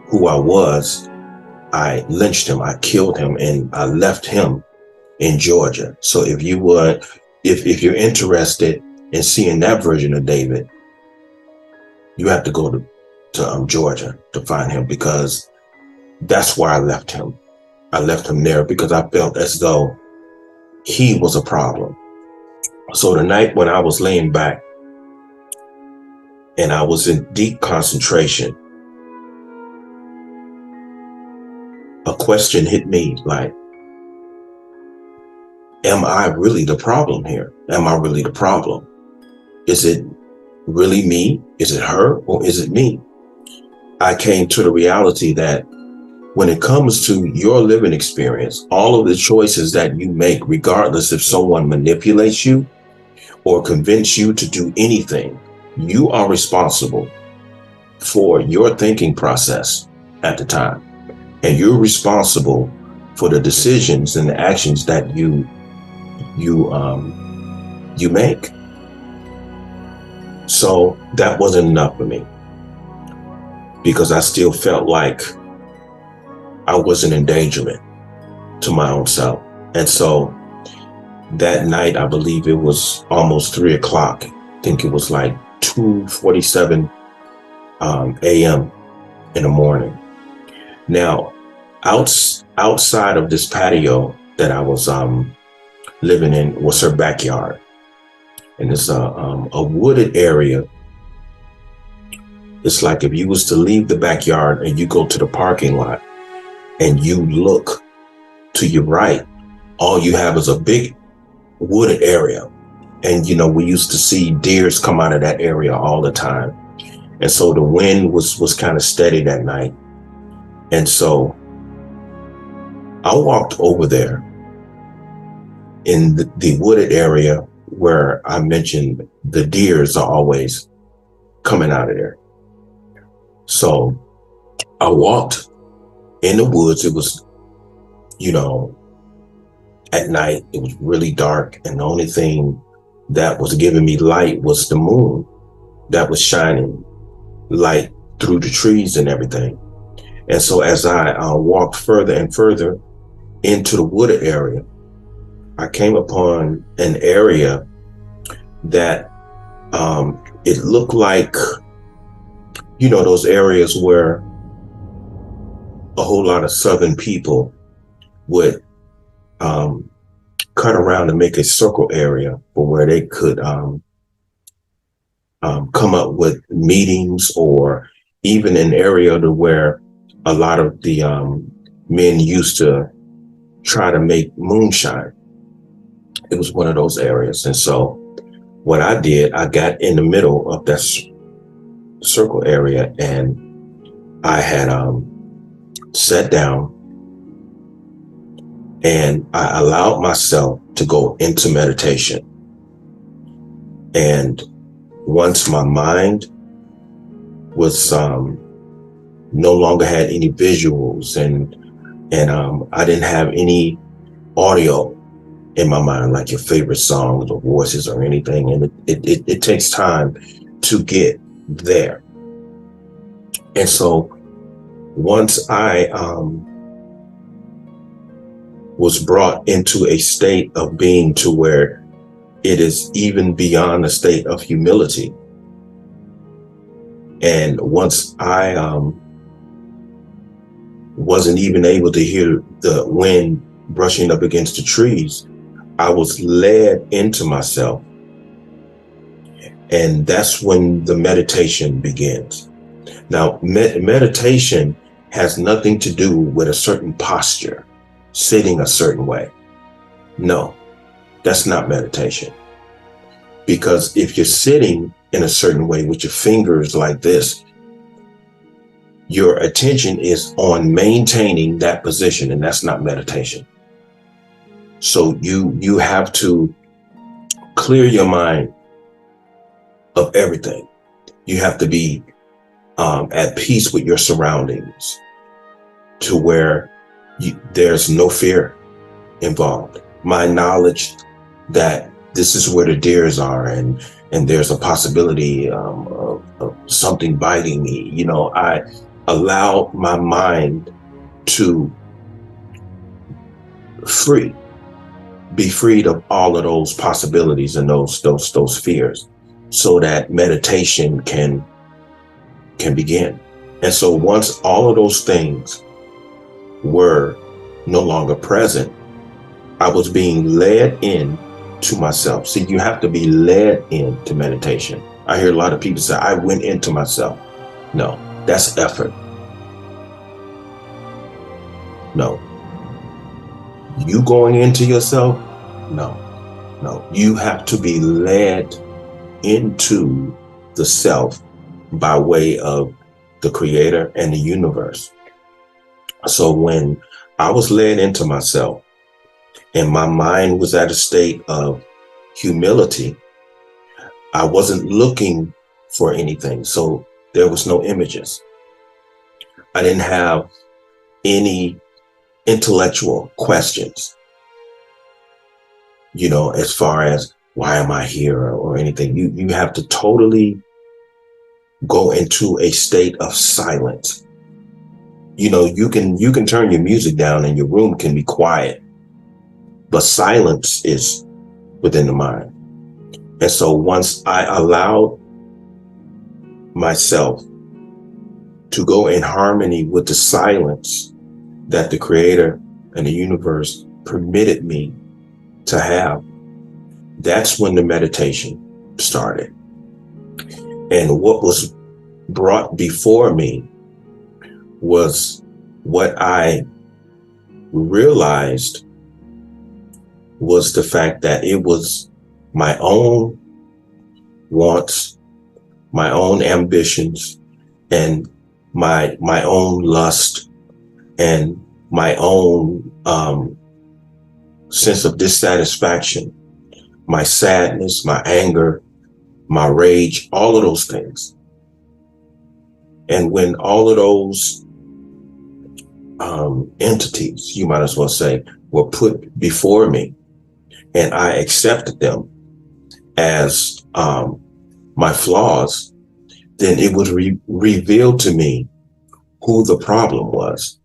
who I was I lynched him, I killed him, and I left him in Georgia. So if you're interested in seeing that version of David, you have to go to Georgia to find him, because that's where I left him. I left him there because I felt as though he was a problem. So the night when I was laying back and I was in deep concentration, a question hit me like, am I really the problem here? Am I really the problem? Is it really me? Is it her, or is it me? I came to the reality that when it comes to your living experience, all of the choices that you make, regardless if someone manipulates you or convince you to do anything, you are responsible for your thinking process at the time. And you're responsible for the decisions and the actions that you make. So that wasn't enough for me, because I still felt like I was an endangerment to my own self. And so that night, I believe it was almost 3 o'clock. I think it was like 2:47 a.m. in the morning. Now, outside of this patio that I was living in was her backyard. And it's a wooded area. It's like if you was to leave the backyard and you go to the parking lot and you look to your right, all you have is a big wooded area. And, we used to see deers come out of that area all the time. And so the wind was kind of steady that night. And so I walked over there in the wooded area where I mentioned the deers are always coming out of there. So I walked in the woods. It was, at night, it was really dark. And the only thing that was giving me light was the moon that was shining light through the trees and everything. And so as I walked further and further into the wooded area, I came upon an area that it looked like, those areas where a whole lot of Southern people would cut around and make a circle area for where they could come up with meetings, or even an area to where a lot of the men used to try to make moonshine. It was one of those areas. And so what I did, I got in the middle of that circle area, and I had sat down, and I allowed myself to go into meditation. And once my mind was no longer had any visuals, and I didn't have any audio in my mind, like your favorite songs or voices or anything. And it takes time to get there. And so once I was brought into a state of being to where it is even beyond a state of humility. And once I wasn't even able to hear the wind brushing up against the trees, I was led into myself. And that's when the meditation begins. Now, meditation has nothing to do with a certain posture, sitting a certain way. No, that's not meditation. Because if you're sitting in a certain way with your fingers like this, your attention is on maintaining that position, and that's not meditation. So you have to clear your mind of everything. You have to be at peace with your surroundings, to where there's no fear involved. My knowledge that this is where the deers are, and there's a possibility of something biting me. I allow my mind to be freed of all of those possibilities and those fears, so that meditation can begin. And so once all of those things were no longer present, I was being led in to myself. See, you have to be led into meditation. I hear a lot of people say, I went into myself. No, that's effort. No. You going into yourself? No. You have to be led into the self by way of the creator and the universe. So when I was led into myself and my mind was at a state of humility, I wasn't looking for anything. So there was no images. I didn't have any intellectual questions, as far as why am I here or anything. You have to totally go into a state of silence. You can turn your music down and your room can be quiet, but silence is within the mind. And so once I allowed myself to go in harmony with the silence that the creator and the universe permitted me to have, that's when the meditation started. And what was brought before me was what I realized was the fact that it was my own wants, my own ambitions, and my own lust, and my own sense of dissatisfaction, my sadness, my anger, my rage, all of those things. And when all of those entities, you might as well say, were put before me, and I accepted them as my flaws, then it was revealed to me who the problem was.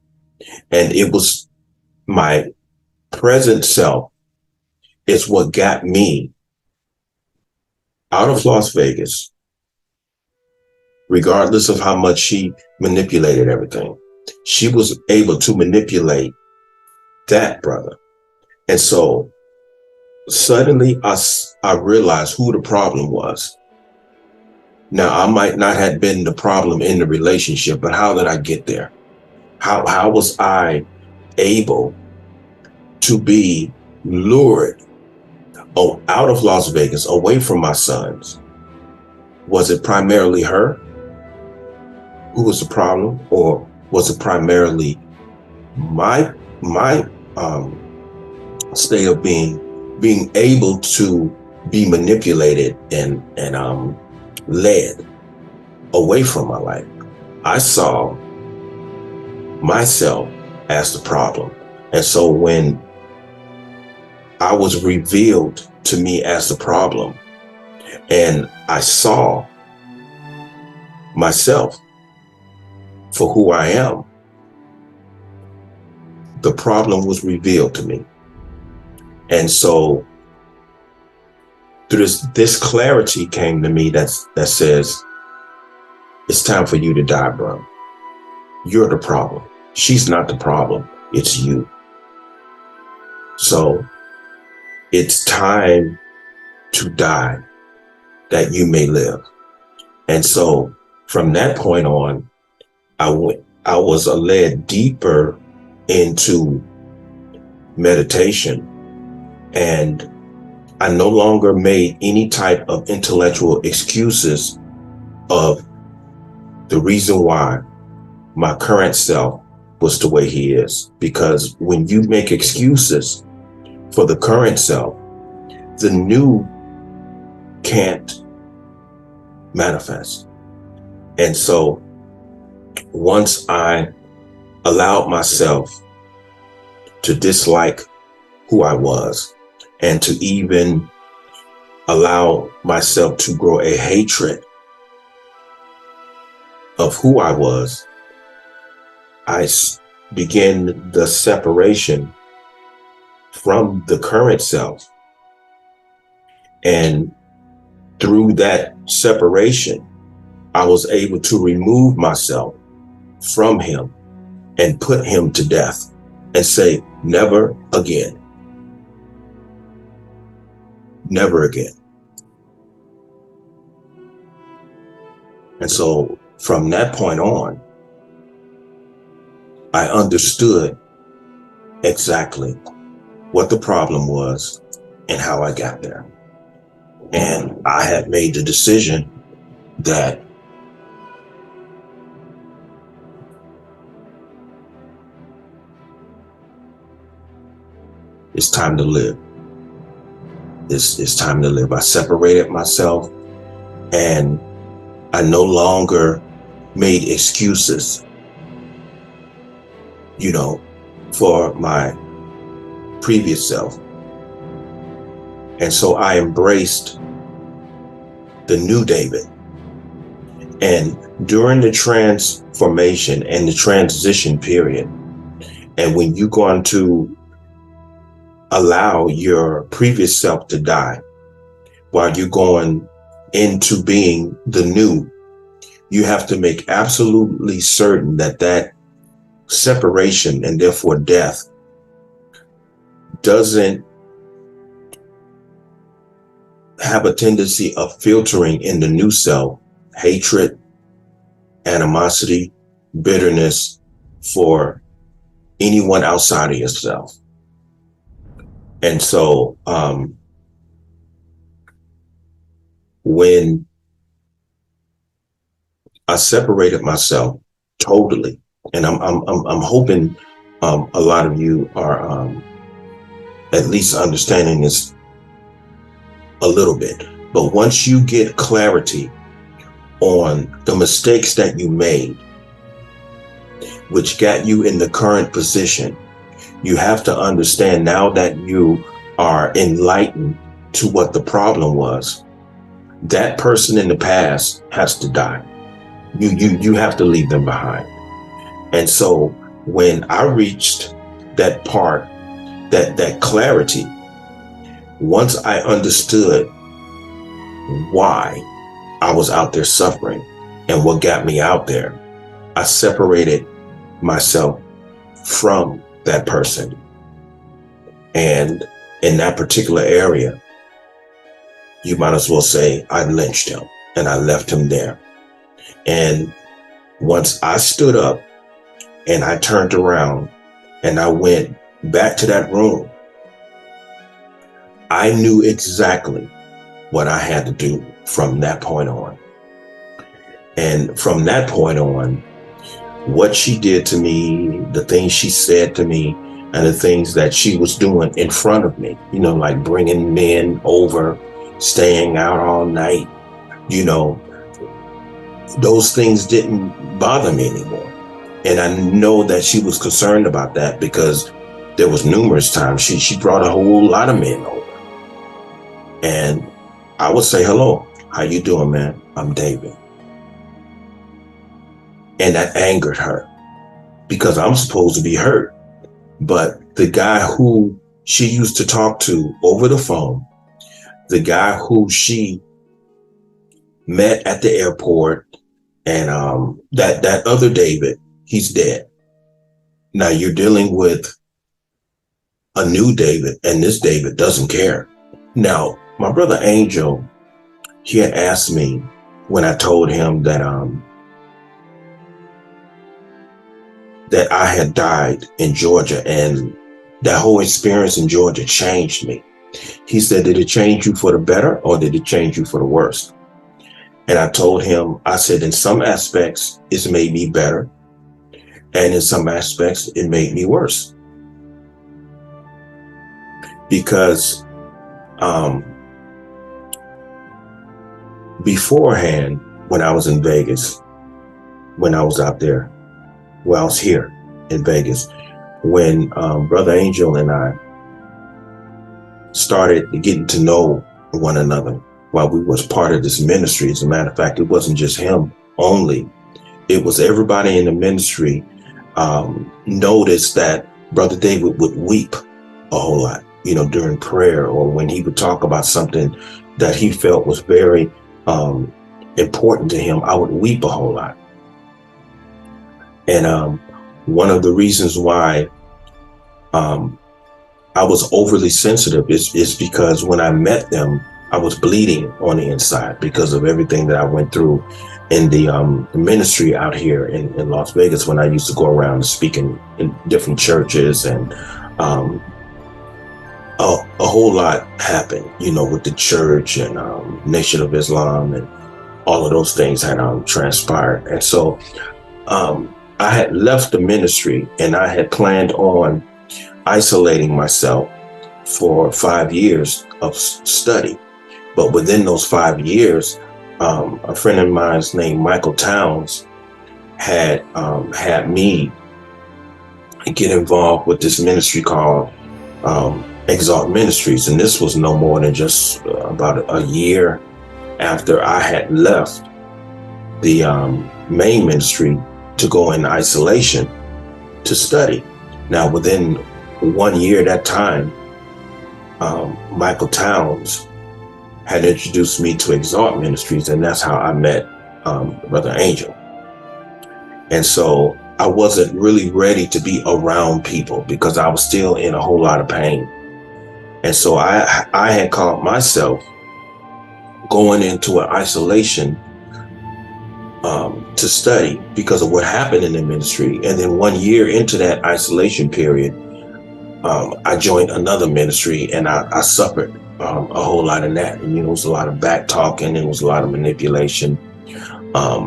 And it was my present self is what got me out of Las Vegas, regardless of how much she manipulated everything. She was able to manipulate that brother. And so suddenly I realized who the problem was. Now, I might not have been the problem in the relationship, but how did I get there? How was I able to be lured out of Las Vegas, away from my sons? Was it primarily her who was the problem, or was it primarily my state of being able to be manipulated and led away from my life? I saw myself as the problem. And so when I was revealed to me as the problem, and I saw myself for who I am, the problem was revealed to me. And so through this clarity came to me that says, it's time for you to die, bro. You're the problem. She's not the problem. It's you. So it's time to die that you may live. And so from that point on, I was led deeper into meditation, and I no longer made any type of intellectual excuses of the reason why my current self was the way he is. Because when you make excuses for the current self, the new can't manifest. And so once I allowed myself to dislike who I was, and to even allow myself to grow a hatred of who I was, I began the separation from the current self. And through that separation, I was able to remove myself from him and put him to death and say, never again. Never again. And so from that point on, I understood exactly what the problem was and how I got there. And I had made the decision that it's time to live. It's time to live. I separated myself and I no longer made excuses, for my previous self. And so I embraced the new David. And during the transformation and the transition period, and when you're going to allow your previous self to die while you're going into being the new, you have to make absolutely certain that that separation and therefore death doesn't have a tendency of filtering in the new self hatred, animosity, bitterness for anyone outside of yourself. And so when I separated myself totally, and I'm hoping a lot of you are at least understanding this a little bit. But once you get clarity on the mistakes that you made, which got you in the current position, you have to understand now that you are enlightened to what the problem was. That person in the past has to die. You have to leave them behind. And so when I reached that part, that clarity, once I understood why I was out there suffering and what got me out there, I separated myself from that person. And in that particular area, you might as well say I lynched him and I left him there. And once I stood up and I turned around and I went back to that room, I knew exactly what I had to do from that point on. And from that point on, what she did to me, the things she said to me, and the things that she was doing in front of me, like bringing men over, staying out all night, those things didn't bother me anymore. And I know that she was concerned about that because there was numerous times she brought a whole lot of men over. And I would say, hello, how you doing, man? I'm David. And that angered her because I'm supposed to be hurt. But the guy who she used to talk to over the phone, the guy who she met at the airport, and that other David, he's dead. Now you're dealing with a new David, and this David doesn't care. Now, my brother Angel, he had asked me when I told him that that I had died in Georgia, and that whole experience in Georgia changed me. He said, did it change you for the better or did it change you for the worse? And I told him, I said, in some aspects, it's made me better. And in some aspects, it made me worse. Because beforehand, when I was in Vegas, when I was out there, I was here in Vegas, when Brother Angel and I started getting to know one another while we was part of this ministry. As a matter of fact, it wasn't just him only. It was everybody in the ministry noticed that Brother David would weep a whole lot, during prayer, or when he would talk about something that he felt was very important to him. I would weep a whole lot. And one of the reasons why I was overly sensitive is because when I met them, I was bleeding on the inside because of everything that I went through in the ministry out here in Las Vegas, when I used to go around and speak in different churches, and a whole lot happened, with the church and Nation of Islam, and all of those things had transpired. And so I had left the ministry, and I had planned on isolating myself for 5 years of study. But within those 5 years, a friend of mine named Michael Towns had me get involved with this ministry called Exalt Ministries. And this was no more than just about a year after I had left the main ministry to go in isolation to study. Now, within 1 year at that time, Michael Towns had introduced me to Exalt Ministries, and that's how I met Brother Angel. And so I wasn't really ready to be around people because I was still in a whole lot of pain. And so I had caught myself going into an isolation to study because of what happened in the ministry. And then 1 year into that isolation period, I joined another ministry, and I suffered a whole lot in that. And, it was a lot of back talking, it was a lot of manipulation. I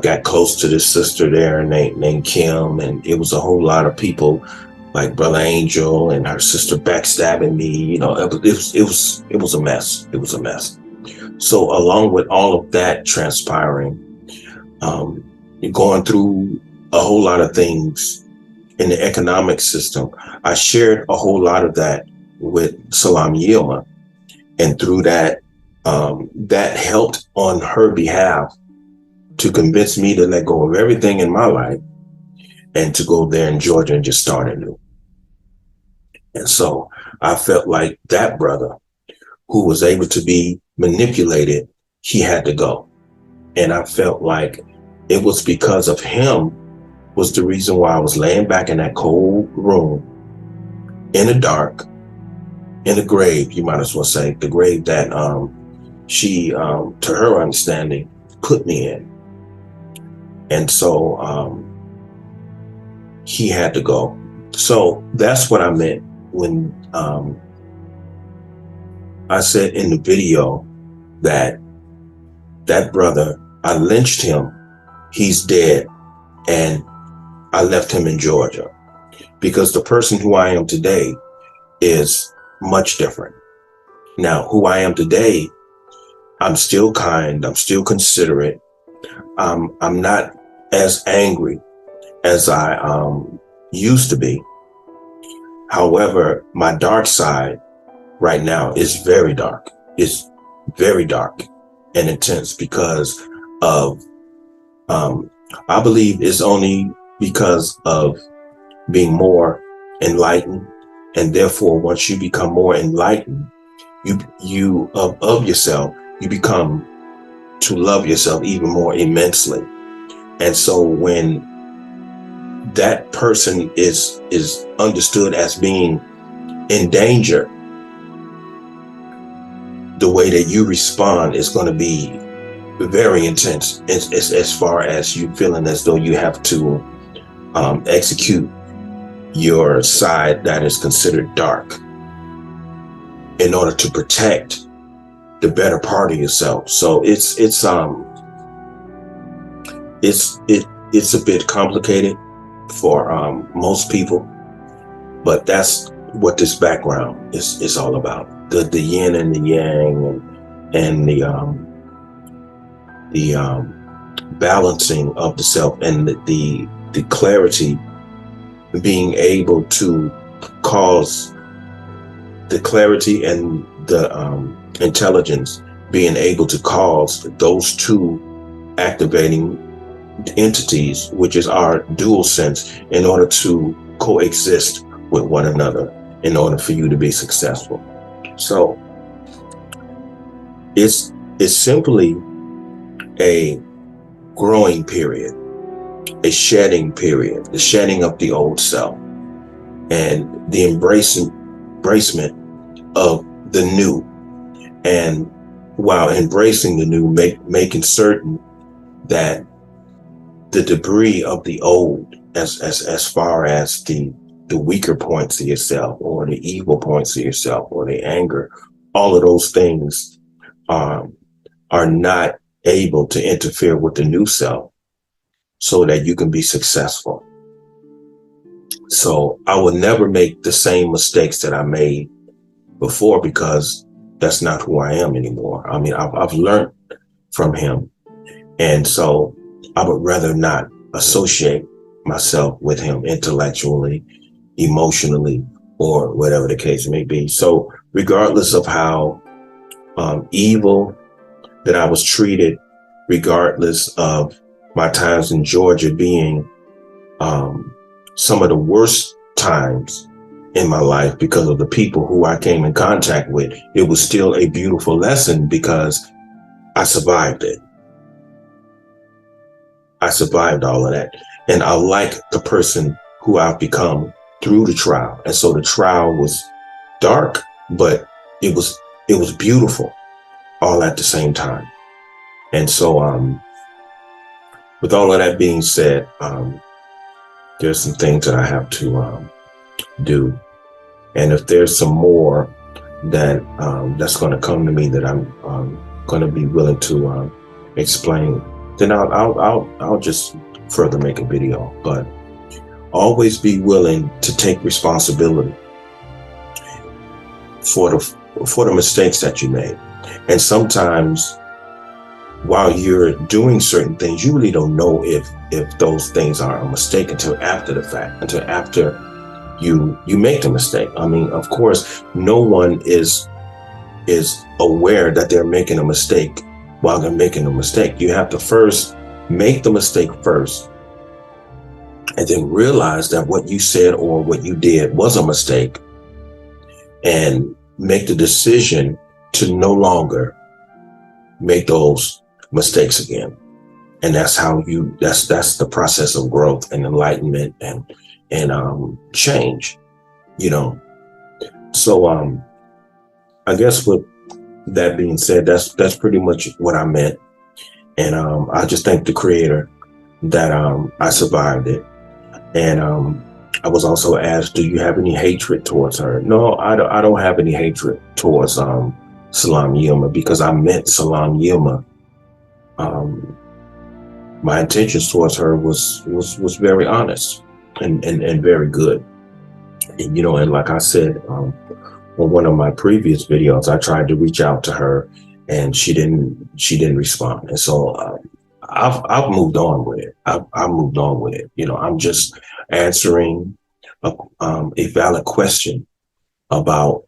got close to this sister there named Kim, and it was a whole lot of people like Brother Angel and her sister backstabbing me. It was a mess. It was a mess. So along with all of that transpiring, going through a whole lot of things in the economic system, I shared a whole lot of that with Salam Yilma. And through that, that helped on her behalf to convince me to let go of everything in my life and to go there in Georgia and just start anew. And so I felt like that brother who was able to be manipulated, he had to go. And I felt like it was because of him was the reason why I was laying back in that cold room in the dark, in the grave, you might as well say, the grave that she, to her understanding, put me in. And so he had to go. So that's what I meant when I said in the video that brother, I lynched him, he's dead, and I left him in Georgia. Because the person who I am today is much different. Now, who I am today, I'm still kind, I'm still considerate. I'm not as angry as I used to be. However, my dark side right now is very dark. It's very dark and intense because of, I believe it's only because of being more enlightened. And therefore, once you become more enlightened, you of yourself, you become to love yourself even more immensely. And so when that person is understood as being in danger, the way that you respond is going to be very intense as far as you feeling as though you have to execute your side that is considered dark in order to protect the better part of yourself. So it's a bit complicated for most people, but that's what this background is all about. The yin and the yang, and the balancing of the self, and the clarity, being able to cause the clarity and the intelligence, being able to cause those two activating entities, which is our dual sense, in order to coexist with one another, in order for you to be successful. So it's simply a growing period, a shedding period, the shedding of the old self, and the embracement of the new. And while embracing the new, making certain that the debris of the old, as far as the weaker points of yourself, or the evil points of yourself, or the anger, all of those things are not able to interfere with the new self, so that you can be successful. So I will never make the same mistakes that I made before, because that's not who I am anymore. I mean, I've learned from him. And so I would rather not associate myself with him intellectually, emotionally, or whatever the case may be. So regardless of how evil that I was treated, regardless of my times in Georgia being some of the worst times in my life because of the people who I came in contact with, it was still a beautiful lesson because I survived it. I survived all of that. And I like the person who I've become through the trial. And so the trial was dark, but it was beautiful all at the same time. And so with all of that being said, there's some things that I have to do. And if there's some more that that's going to come to me that I'm going to be willing to explain, then I'll just further make a video. But always be willing to take responsibility for the mistakes that you made. And sometimes while you're doing certain things, you really don't know if those things are a mistake until after the fact, until after you make the mistake. I mean, of course, no one is aware that they're making a mistake while they're making a mistake. You have to first make the mistake first, and then realize that what you said or what you did was a mistake, and make the decision to no longer make those mistakes again. And that's how that's the process of growth and enlightenment and change, you know. So I guess with that being said, that's pretty much what I meant. And I just thank the Creator that I survived it. And I was also asked, do you have any hatred towards her? No, I don't have any hatred towards Salam Yilma, because I met Salam Yilma. My intentions towards her was very honest and very good. And, you know, and like I said on one of my previous videos, I tried to reach out to her and she didn't respond. And so I've moved on with it. I've moved on with it. You know, I'm just answering a valid question about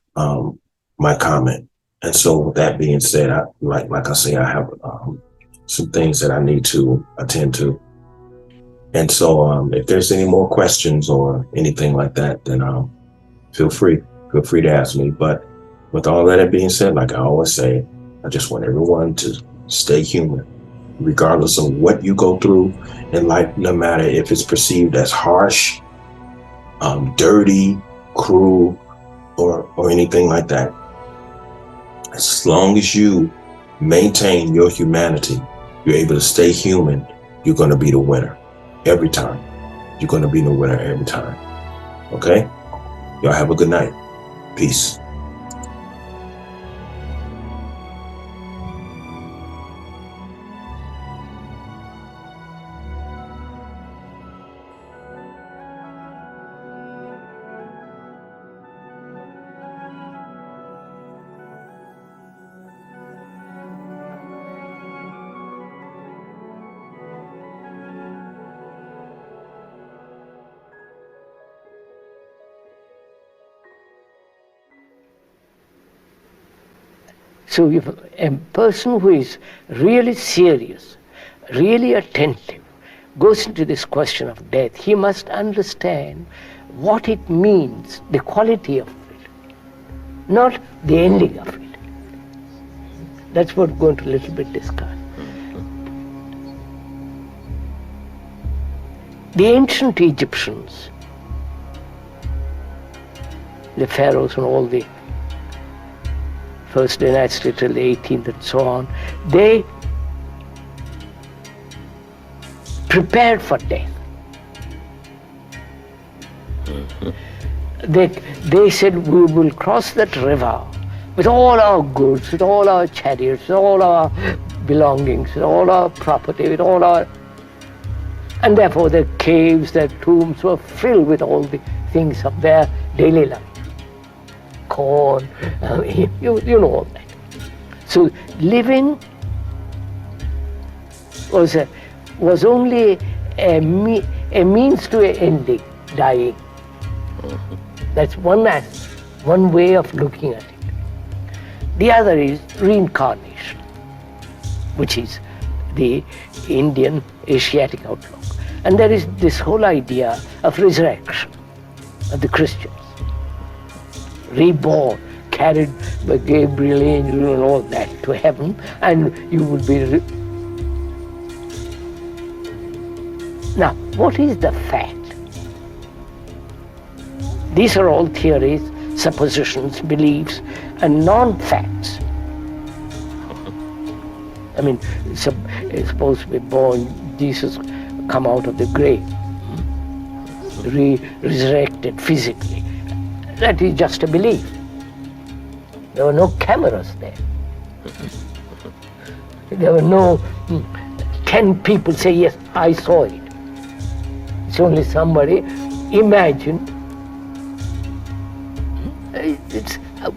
my comment. And so with that being said, like I say, I have some things that I need to attend to. And so if there's any more questions or anything like that, then feel free to ask me. But with all that being said, like I always say, I just want everyone to stay human, regardless of what you go through in life, no matter if it's perceived as harsh, dirty, cruel, or anything like that. As long as you maintain your humanity, you're able to stay human, you're going to be the winner every time. You're going to be the winner every time. Okay? Y'all have a good night. Peace.
So if a person who is really serious, really attentive, goes into this question of death, he must understand what it means, the quality of it, not the ending of it. That's what we're going to a little bit discuss. The ancient Egyptians, the pharaohs and all the first dynasty till the 18th and so on, they prepared for death. They said, we will cross that river with all our goods, with all our chariots, with all our belongings, with all our property, with all our... And therefore their caves, their tombs were filled with all the things of their daily life. Corn, you know all that. So living was only a means to an ending, dying. That's one way of looking at it. The other is reincarnation, which is the Indian Asiatic outlook. And there is this whole idea of resurrection of the Christians. Reborn, carried by Gabriel angel and all that to heaven, and you would be... Now, what is the fact? These are all theories, suppositions, beliefs, and non-facts. I mean, suppose to be born, Jesus come out of the grave, resurrected physically. That is just a belief. There were no cameras there. There were no 10 people say, yes, I saw it. It's only somebody imagined.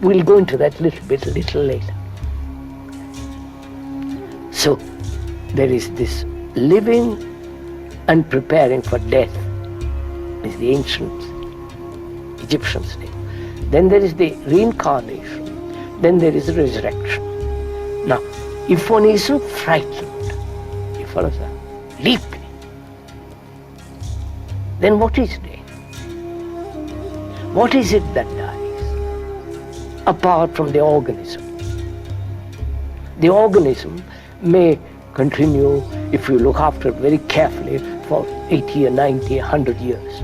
We'll go into that a little later. So there is this living and preparing for death, is the ancient Egyptians did. Then there is the reincarnation. Then there is resurrection. Now, if one isn't frightened, you follow that, deeply, then what is death? What is it that dies? Apart from the organism. The organism may continue, if you look after it very carefully, for 80 or 90, 100 years.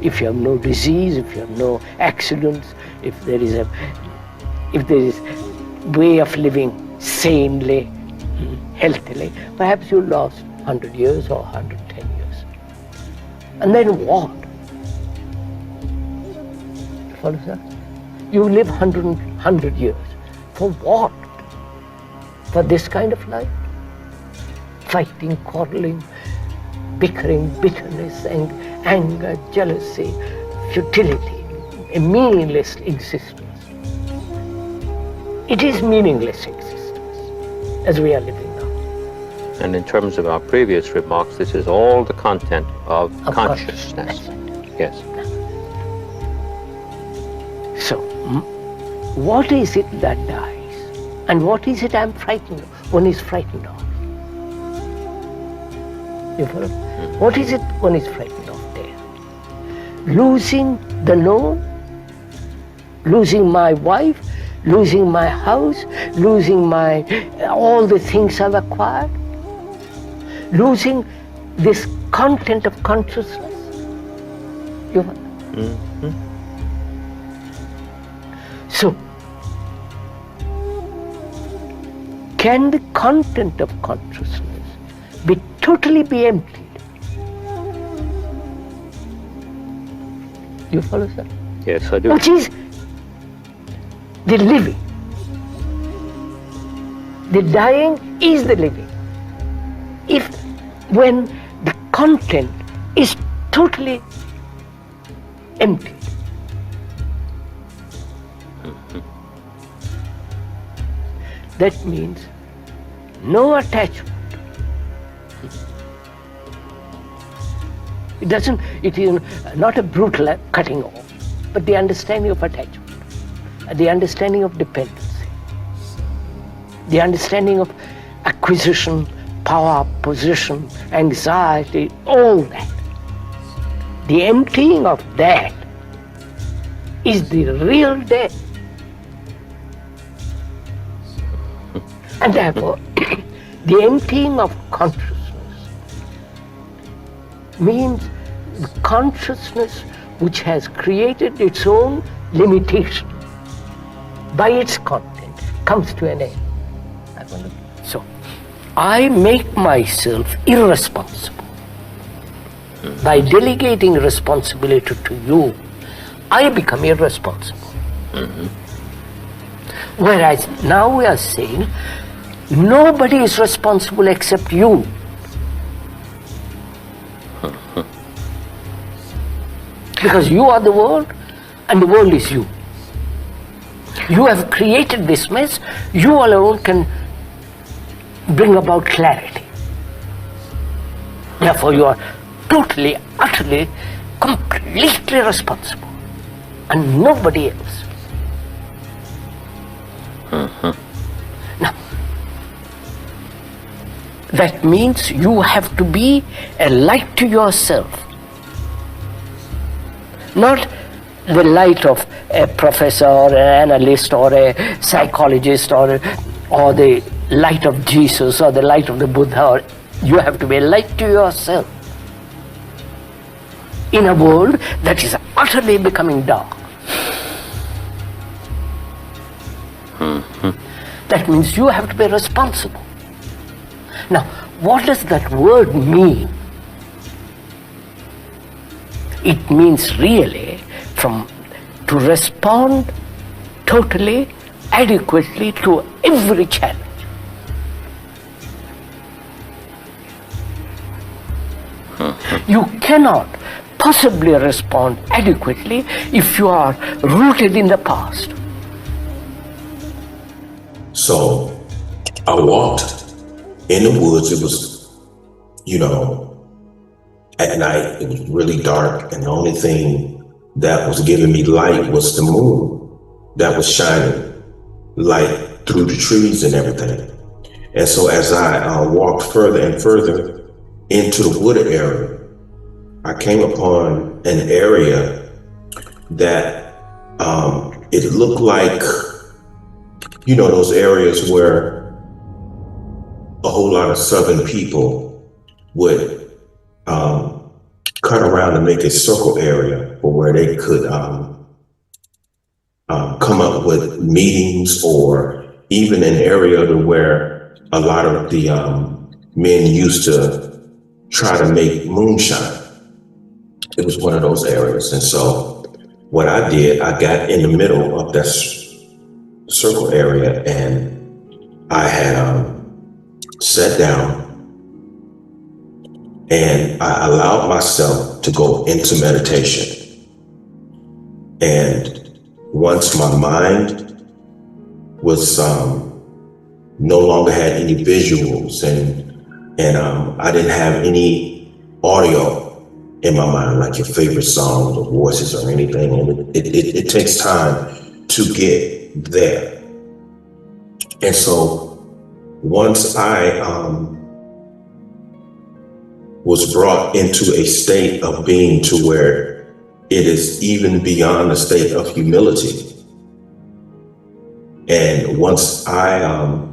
If you have no disease, if you have no accidents, if there is way of living sanely, healthily, perhaps you last 100 years or 110 years. And then what? You follow that? You live 100 years. For what? For this kind of life? Fighting, quarreling, bickering, bitterness, anger, jealousy, futility, a meaningless existence. It is meaningless existence as we are living now.
And in terms of our previous remarks, this is all the content of consciousness. Yes.
So, what is it that dies? And what is it I'm frightened of? One is frightened of. You follow? What is it one is frightened of there? Losing the known, losing my wife, losing my house, losing all the things I've acquired, losing this content of consciousness. You follow? So, can the content of consciousness totally be emptied? You follow, sir?
Yes, I do.
Which is the living. The dying is the living. When the content is totally emptied. That means no attachment. It is not a brutal cutting off, but the understanding of attachment, the understanding of dependency, the understanding of acquisition power, position, anxiety, all that. The emptying of that is the real death. And therefore, the emptying of consciousness means the consciousness which has created its own limitation by its content comes to an end. So, I make myself irresponsible. By delegating responsibility to you, I become irresponsible. Whereas now we are saying, nobody is responsible except you. Because you are the world, and the world is you. You have created this mess, you alone can bring about clarity. Therefore, you are totally, utterly, completely responsible, and nobody else. Now, that means you have to be a light to yourself, not the light of a professor or an analyst or a psychologist or the light of Jesus or the light of the Buddha. You have to be a light to yourself in a world that is utterly becoming dark. That means you have to be responsible. Now, what does that word mean? It means really to respond totally, adequately to every challenge. You cannot possibly respond adequately if you are rooted in the past.
So I walked in the woods. It was, at night. It was really dark, and the only thing that was giving me light was the moon that was shining light through the trees and everything. And so as I walked further and further into the wooded area, I came upon an area that it looked like, those areas where a whole lot of Southern people would cut around and make a circle area for where they could come up with meetings, or even an area to where a lot of the men used to try to make moonshine. It was one of those areas. And so what I did, I got in the middle of that circle area, and I had sat down, and I allowed myself to go into meditation. And once my mind was no longer had any visuals, and I didn't have any audio in my mind, like your favorite songs or voices or anything. And it takes time to get there. And so once I was brought into a state of being to where it is even beyond a state of humility. And once I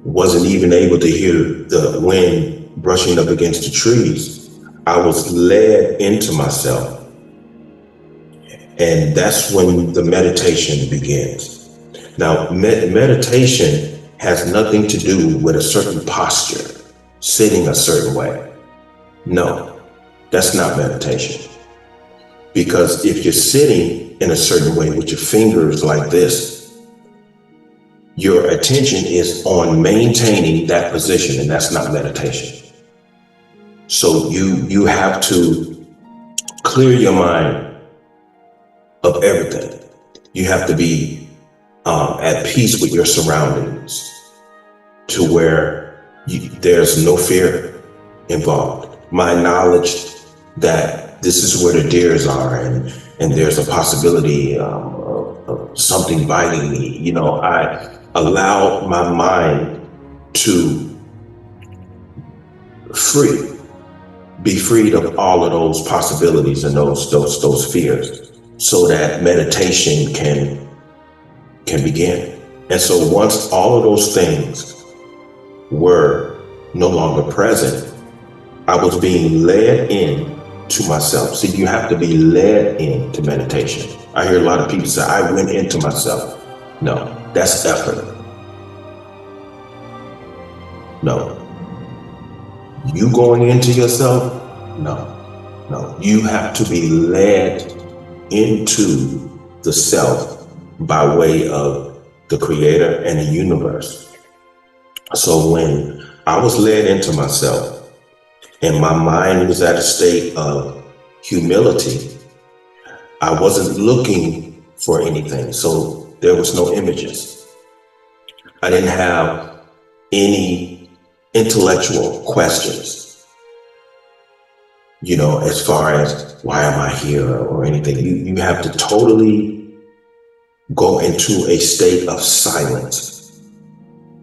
wasn't even able to hear the wind brushing up against the trees, I was led into myself. And that's when the meditation begins. Now, meditation has nothing to do with a certain posture, sitting a certain way. No, that's not meditation. Because if you're sitting in a certain way with your fingers like this, your attention is on maintaining that position, and that's not meditation. So you have to clear your mind of everything. You have to be at peace with your surroundings, to where there's no fear involved. My knowledge that this is where the deers are, and there's a possibility of something biting me. I allow my mind to free, be freed of all of those possibilities and those fears, so that meditation can begin. And so once all of those things were no longer present, I was being led in to myself. See, you have to be led into meditation. I hear a lot of people say, I went into myself. No, that's effort. No. You going into yourself? No. No. You have to be led into the self by way of the creator and the universe. So when I was led into myself and my mind was at a state of humility, I wasn't looking for anything. So there was no images. I didn't have any intellectual questions, as far as why am I here or anything. You have to totally go into a state of silence.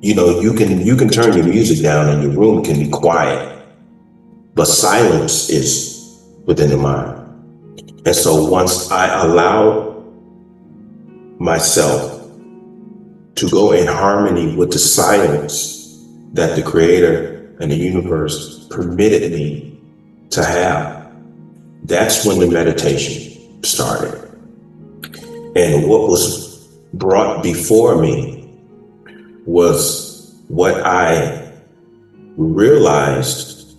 You can turn your music down and your room can be quiet, but silence is within the mind. And so once I allow myself to go in harmony with the silence that the creator and the universe permitted me to have, that's when the meditation started. And what was brought before me was what I realized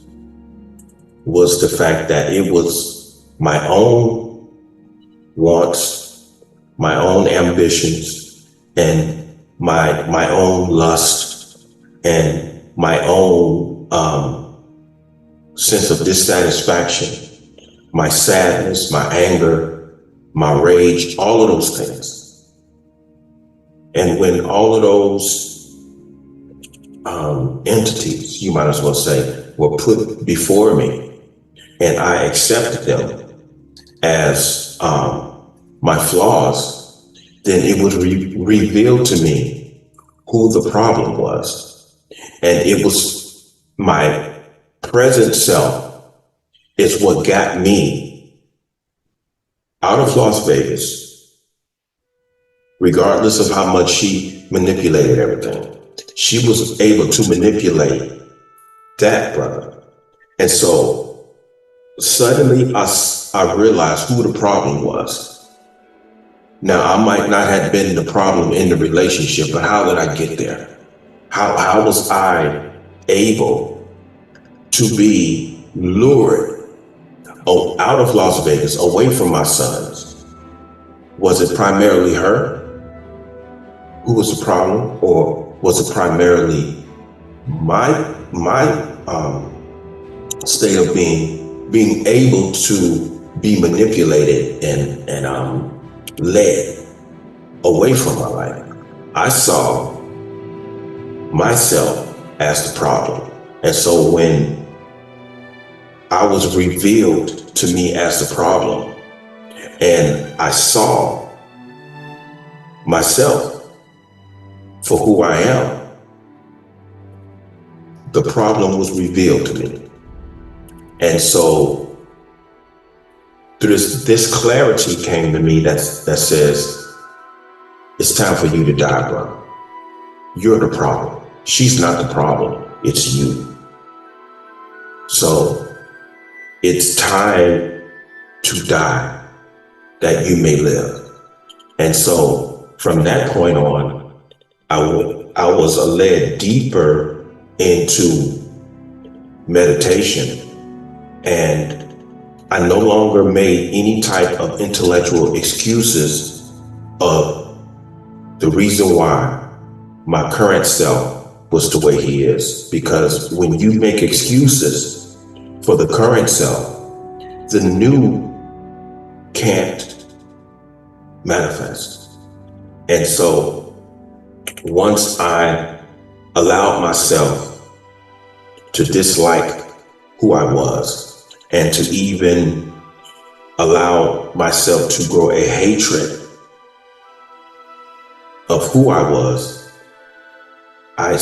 was the fact that it was my own wants, my own ambitions, and my own lust, and my own sense of dissatisfaction, my sadness, my anger, my rage, all of those things. And when all of those entities, you might as well say, were put before me, and I accepted them as my flaws, then it was revealed to me who the problem was. And it was my present self is what got me out of Las Vegas, regardless of how much she manipulated everything. She was able to manipulate that brother. And so suddenly I realized who the problem was. Now, I might not have been the problem in the relationship, but how did I get there? How was I able to be lured out of Las Vegas, away from my sons? Was it primarily her who was the problem, or was it primarily my state of being able to be manipulated and led away from my life? I saw myself as the problem. And so when I was revealed to me as the problem, and I saw myself for who I am, the problem was revealed to me. And so this clarity came to me that says, it's time for you to die, bro. You're the problem. She's not the problem. It's you. So it's time to die that you may live. And so from that point on, I was led deeper into meditation, and I no longer made any type of intellectual excuses of the reason why my current self was the way he is. Because when you make excuses for the current self, the new can't manifest. And so once I allowed myself to dislike who I was, and to even allow myself to grow a hatred of who I was, I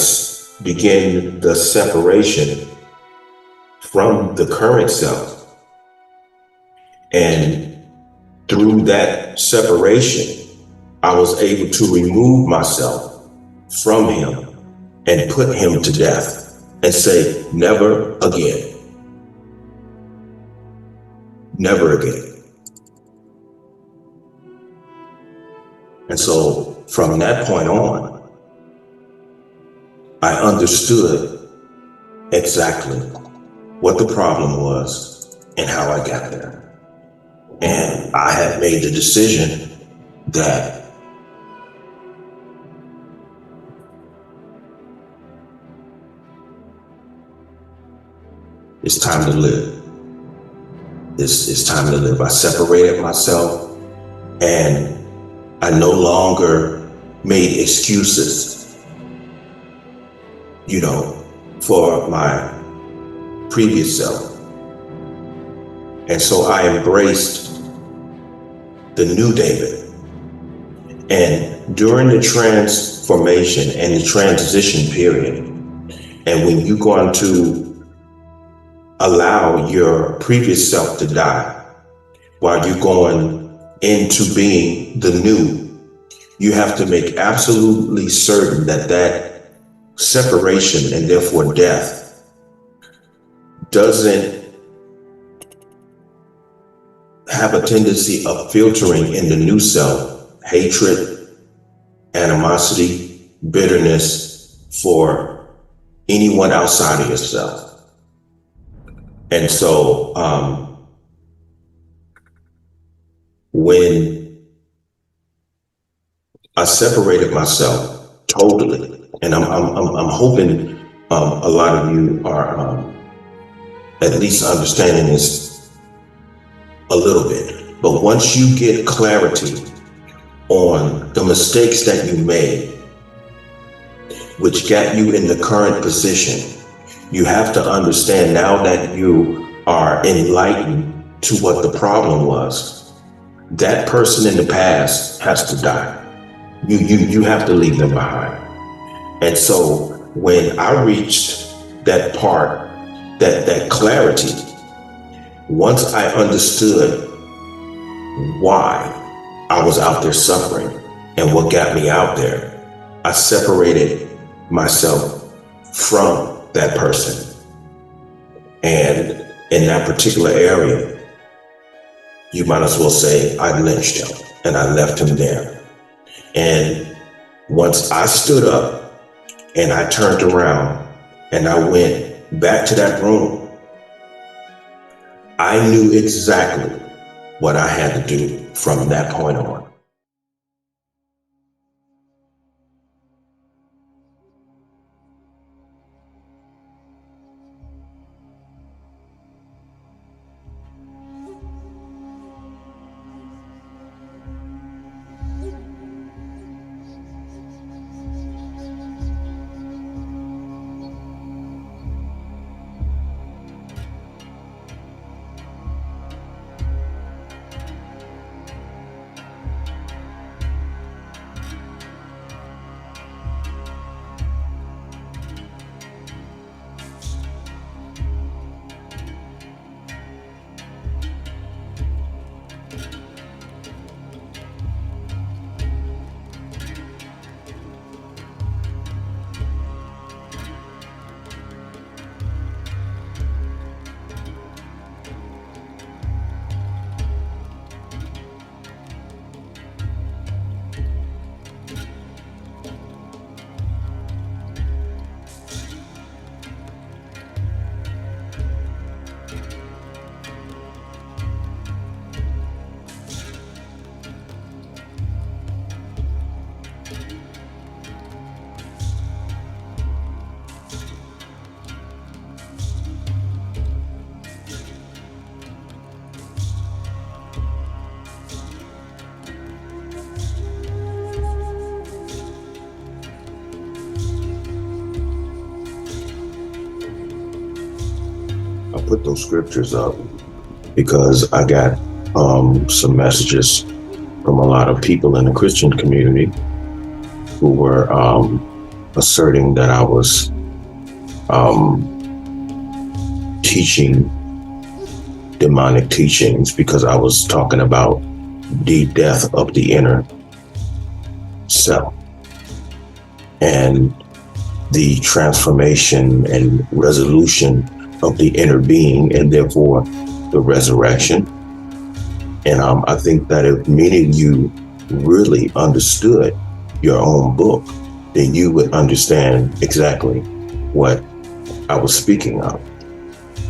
began the separation from the current self. And through that separation, I was able to remove myself from him and put him to death and say, never again. Never again. And so from that point on, I understood exactly what the problem was and how I got there. And I had made the decision that it's time to live. It's time to live. I separated myself, and I no longer made excuses, for my previous self. And so I embraced the new David. And during the transformation and the transition period, and when you're going to allow your previous self to die while you're going into being the new, you have to make absolutely certain that that separation and therefore death doesn't have a tendency of filtering in the new self hatred, animosity, bitterness for anyone outside of yourself. And so when I separated myself totally, and I'm hoping a lot of you are at least understanding this a little bit. But once you get clarity on the mistakes that you made, which got you in the current position, you have to understand now that you are enlightened to what the problem was. That person in the past has to die. You have to leave them behind. And so when I reached that part, that clarity, once I understood why I was out there suffering and what got me out there, I separated myself from that person. And in that particular area, you might as well say I lynched him and I left him there. And once I stood up and I turned around and I went back to that room, I knew exactly what I had to do from that point on. I put those scriptures up because I got some messages from a lot of people in the Christian community who were asserting that I was teaching demonic teachings because I was talking about the death of the inner self and the transformation and resolution of the inner being, and therefore the resurrection. And I think that if many of you really understood your own book, then you would understand exactly what I was speaking of.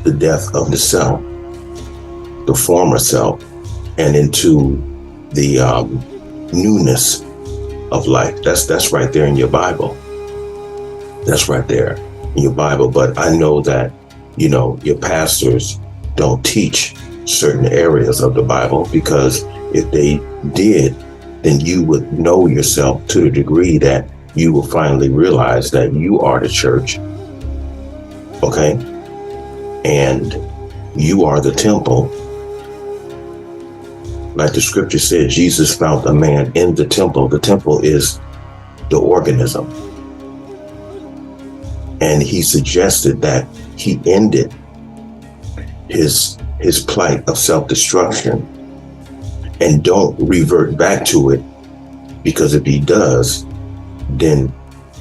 The death of the self, the former self, and into the newness of life. That's right there in your Bible. That's right there in your Bible. But I know that, your pastors don't teach certain areas of the Bible, because if they did, then you would know yourself to the degree that you will finally realize that you are the church. Okay? And you are the temple. Like the scripture said, Jesus found a man in the temple. The temple is the organism. And he suggested that he ended his plight of self-destruction and don't revert back to it, because if he does, then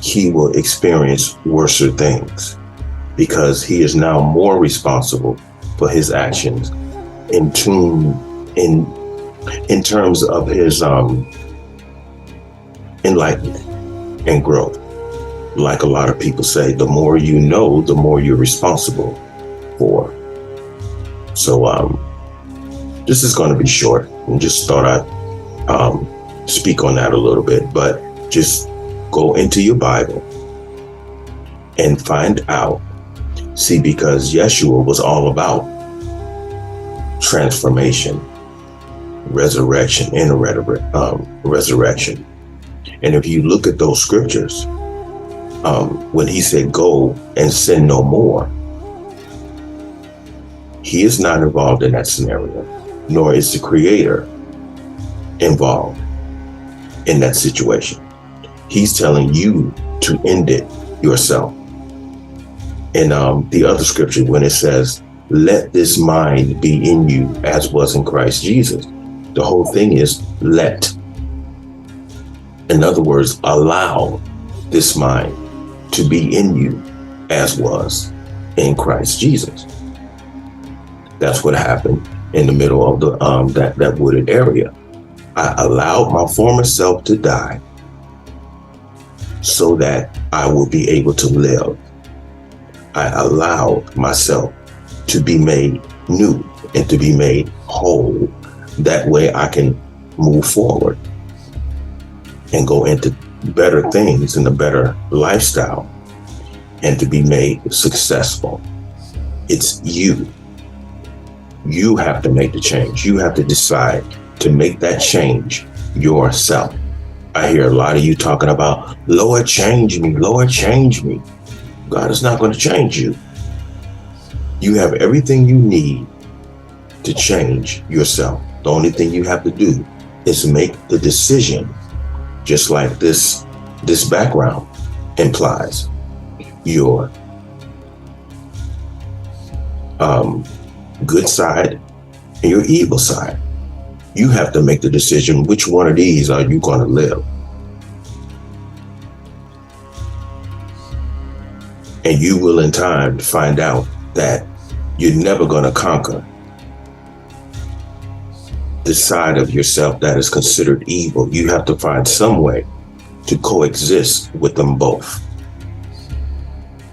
he will experience worse things, because he is now more responsible for his actions in terms of his enlightenment and growth. Like a lot of people say, the more you know, the more you're responsible for. So this is going to be short, and just thought I'd speak on that a little bit, but just go into your Bible and find out. See, because Yeshua was all about transformation, resurrection, and resurrection. And if you look at those scriptures, when he said, go and sin no more, he is not involved in that scenario, nor is the Creator involved in that situation. He's telling you to end it yourself. And the other scripture, when it says, let this mind be in you as was in Christ Jesus, the whole thing is let. In other words, allow this mind to be in you as was in Christ Jesus. That's what happened in the middle of the that wooded area. I allowed my former self to die so that I will be able to live. I allowed myself to be made new and to be made whole. That way I can move forward and go into better things and a better lifestyle, and to be made successful. It's you. You have to make the change. You have to decide to make that change yourself. I hear a lot of you talking about, Lord, change me, Lord, change me. God is not going to change you. You have everything you need to change yourself. The only thing you have to do is make the decision, just like this background implies. Your good side and your evil side. You have to make the decision, which one of these are you going to live? And you will in time find out that you're never going to conquer the side of yourself that is considered evil. You have to find some way to coexist with them both.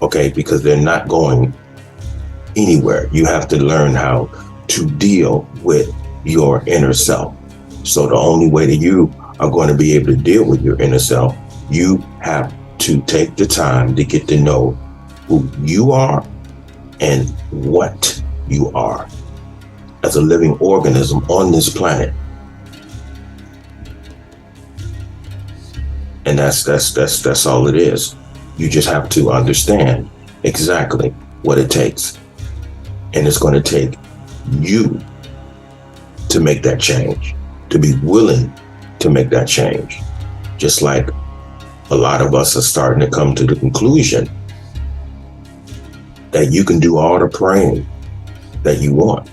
Okay, because they're not going anywhere. You have to learn how to deal with your inner self. So the only way that you are going to be able to deal with your inner self, you have to take the time to get to know who you are and what you are as a living organism on this planet. And that's all it is. You just have to understand exactly what it takes. And it's going to take you to make that change, to be willing to make that change. Just like a lot of us are starting to come to the conclusion that you can do all the praying that you want.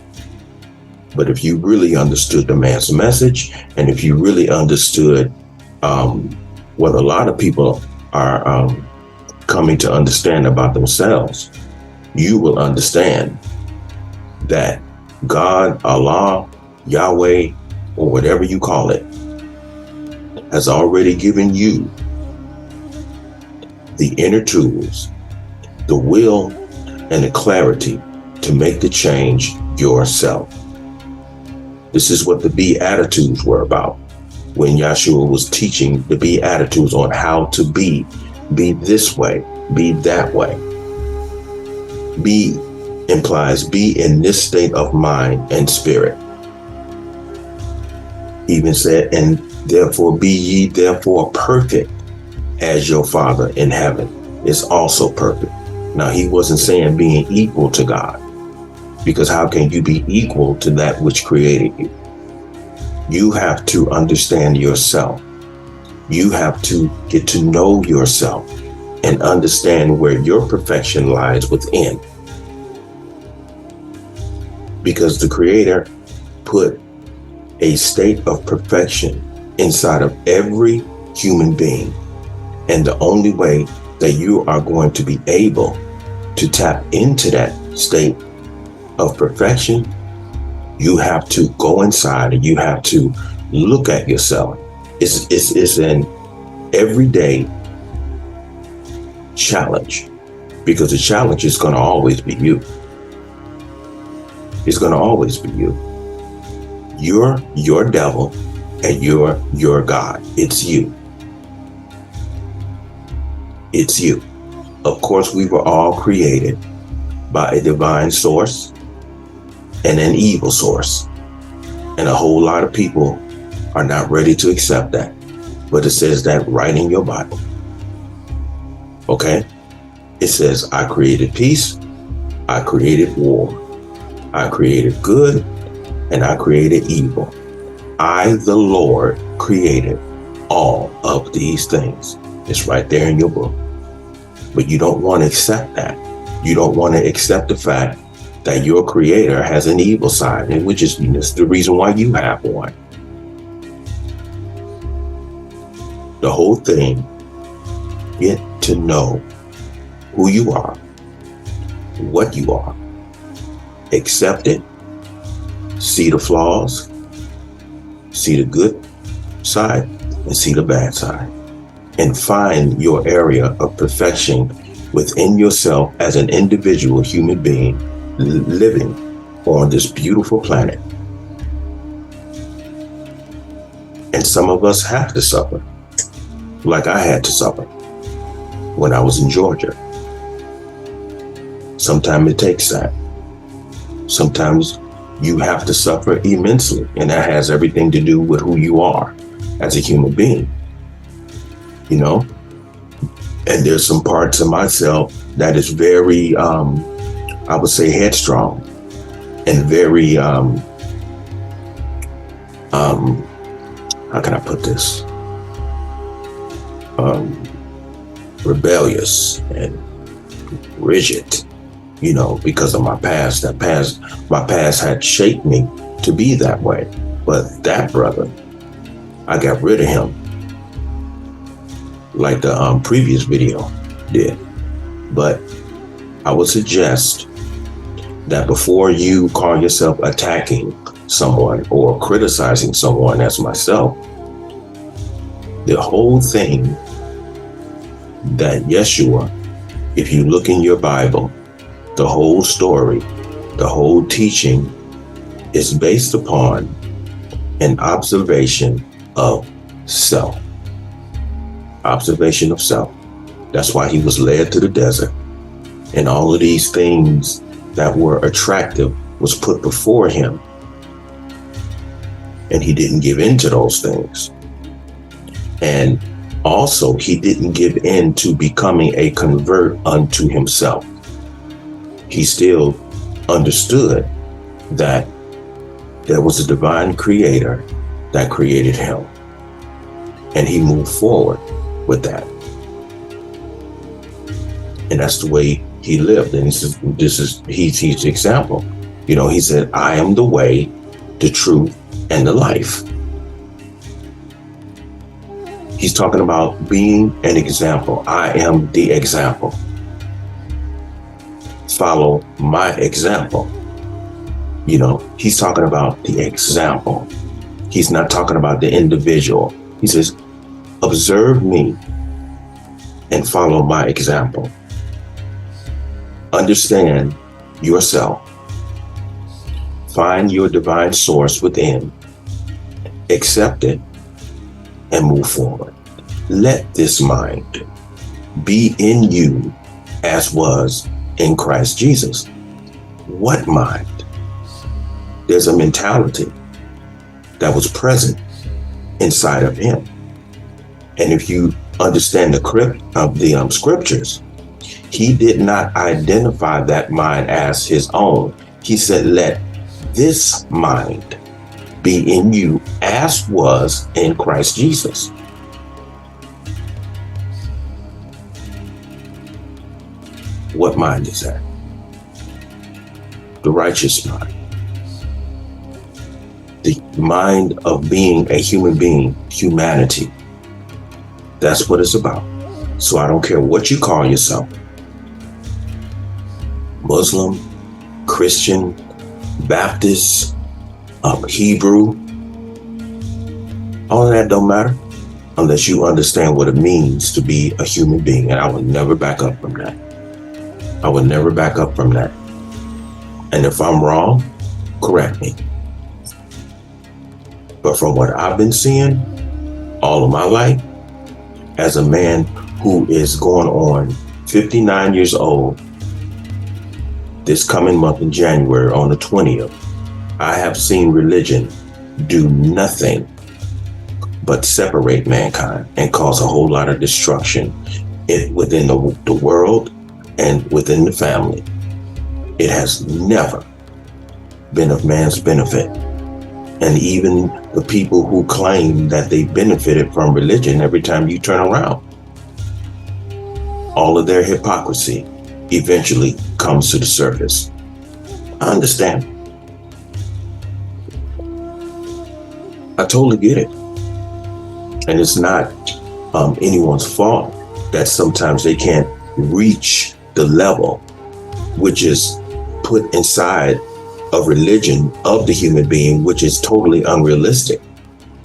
But if you really understood the man's message, and if you really understood what a lot of people are coming to understand about themselves, you will understand that God, Allah, Yahweh, or whatever you call it, has already given you the inner tools, the will, and the clarity to make the change yourself. This is what the Beatitudes were about when Joshua was teaching the Beatitudes on how to be this way, be that way. Be implies be in this state of mind and spirit. He even said, and therefore be ye therefore perfect as your Father in heaven is also perfect. Now, he wasn't saying being equal to God, because how can you be equal to that which created you? You have to understand yourself. You have to get to know yourself and understand where your perfection lies within. Because the Creator put a state of perfection inside of every human being. And the only way that you are going to be able to tap into that state of perfection, you have to go inside and you have to look at yourself. It's an everyday challenge, because the challenge is going to always be you. It's going to always be you. You're your devil and you're your God. It's you. It's you. Of course, we were all created by a divine source and an evil source. And a whole lot of people are not ready to accept that. But it says that right in your Bible. Okay? It says, I created peace, I created war, I created good, and I created evil. I, the Lord, created all of these things. It's right there in your book. But you don't want to accept that. You don't want to accept the fact that your Creator has an evil side, and which is the reason why you have one. The whole thing, get to know who you are, what you are, accept it, see the flaws, see the good side, and see the bad side, and find your area of perfection within yourself as an individual human being living on this beautiful planet. And some of us have to suffer, like I had to suffer when I was in Georgia. Sometimes it takes that. Sometimes you have to suffer immensely, and that has everything to do with who you are as a human being. You know, and there's some parts of myself that is very, I would say, headstrong and very, how can I put this? Rebellious and rigid, you know, because of my past. My past had shaped me to be that way. But that brother, I got rid of him, like the previous video did. But I would suggest that before you call yourself attacking someone or criticizing someone, as myself, the whole thing that Yeshua, if you look in your Bible, the whole story, the whole teaching is based upon an observation of self. Observation of self. That's why he was led to the desert. And all of these things that were attractive was put before him. And he didn't give in to those things. And also, he didn't give in to becoming a convert unto himself. He still understood that there was a divine creator that created him. And he moved forward with that. And that's the way he lived. And he's the example. You know, he said, I am the way, the truth, and the life. He's talking about being an example. I am the example. Follow my example. You know, he's talking about the example. He's not talking about the individual. He says, observe me and follow my example. Understand yourself. Find your divine source within. Accept it and move forward. Let this mind be in you as was in Christ Jesus. What mind? There's a mentality that was present inside of him. And if you understand the scriptures, he did not identify that mind as his own. He said, let this mind be in you as was in Christ Jesus. What mind is that? The righteous mind. The mind of being a human being, humanity. That's what it's about. So I don't care what you call yourself. Muslim, Christian, Baptist, Hebrew. All of that don't matter unless you understand what it means to be a human being. And I will never back up from that. I will never back up from that. And if I'm wrong, correct me. But from what I've been seeing all of my life, as a man who is going on 59 years old, this coming month in January on the 20th, I have seen religion do nothing but separate mankind and cause a whole lot of destruction within the world and within the family. It has never been of man's benefit. And even the people who claim that they benefited from religion, every time you turn around, all of their hypocrisy eventually comes to the surface. I understand. I totally get it. And it's not anyone's fault that sometimes they can't reach the level which is put inside of religion of the human being, which is totally unrealistic.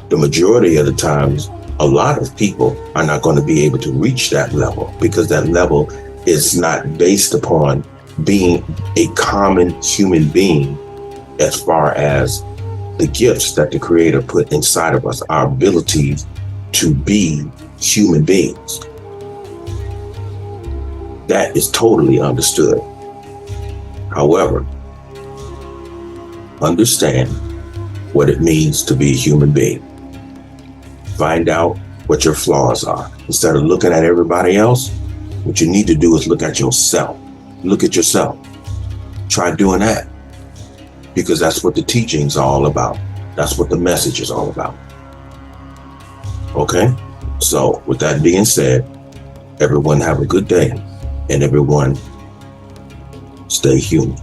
The majority of the times, a lot of people are not going to be able to reach that level because that level is not based upon being a common human being as far as the gifts that the Creator put inside of us, our abilities to be human beings. That is totally understood. However, understand what it means to be a human being. Find out what your flaws are. Instead of looking at everybody else, what you need to do is look at yourself. Look at yourself. Try doing that. Because that's what the teaching's all about. That's what the message is all about. Okay? So with that being said, everyone have a good day and everyone stay human.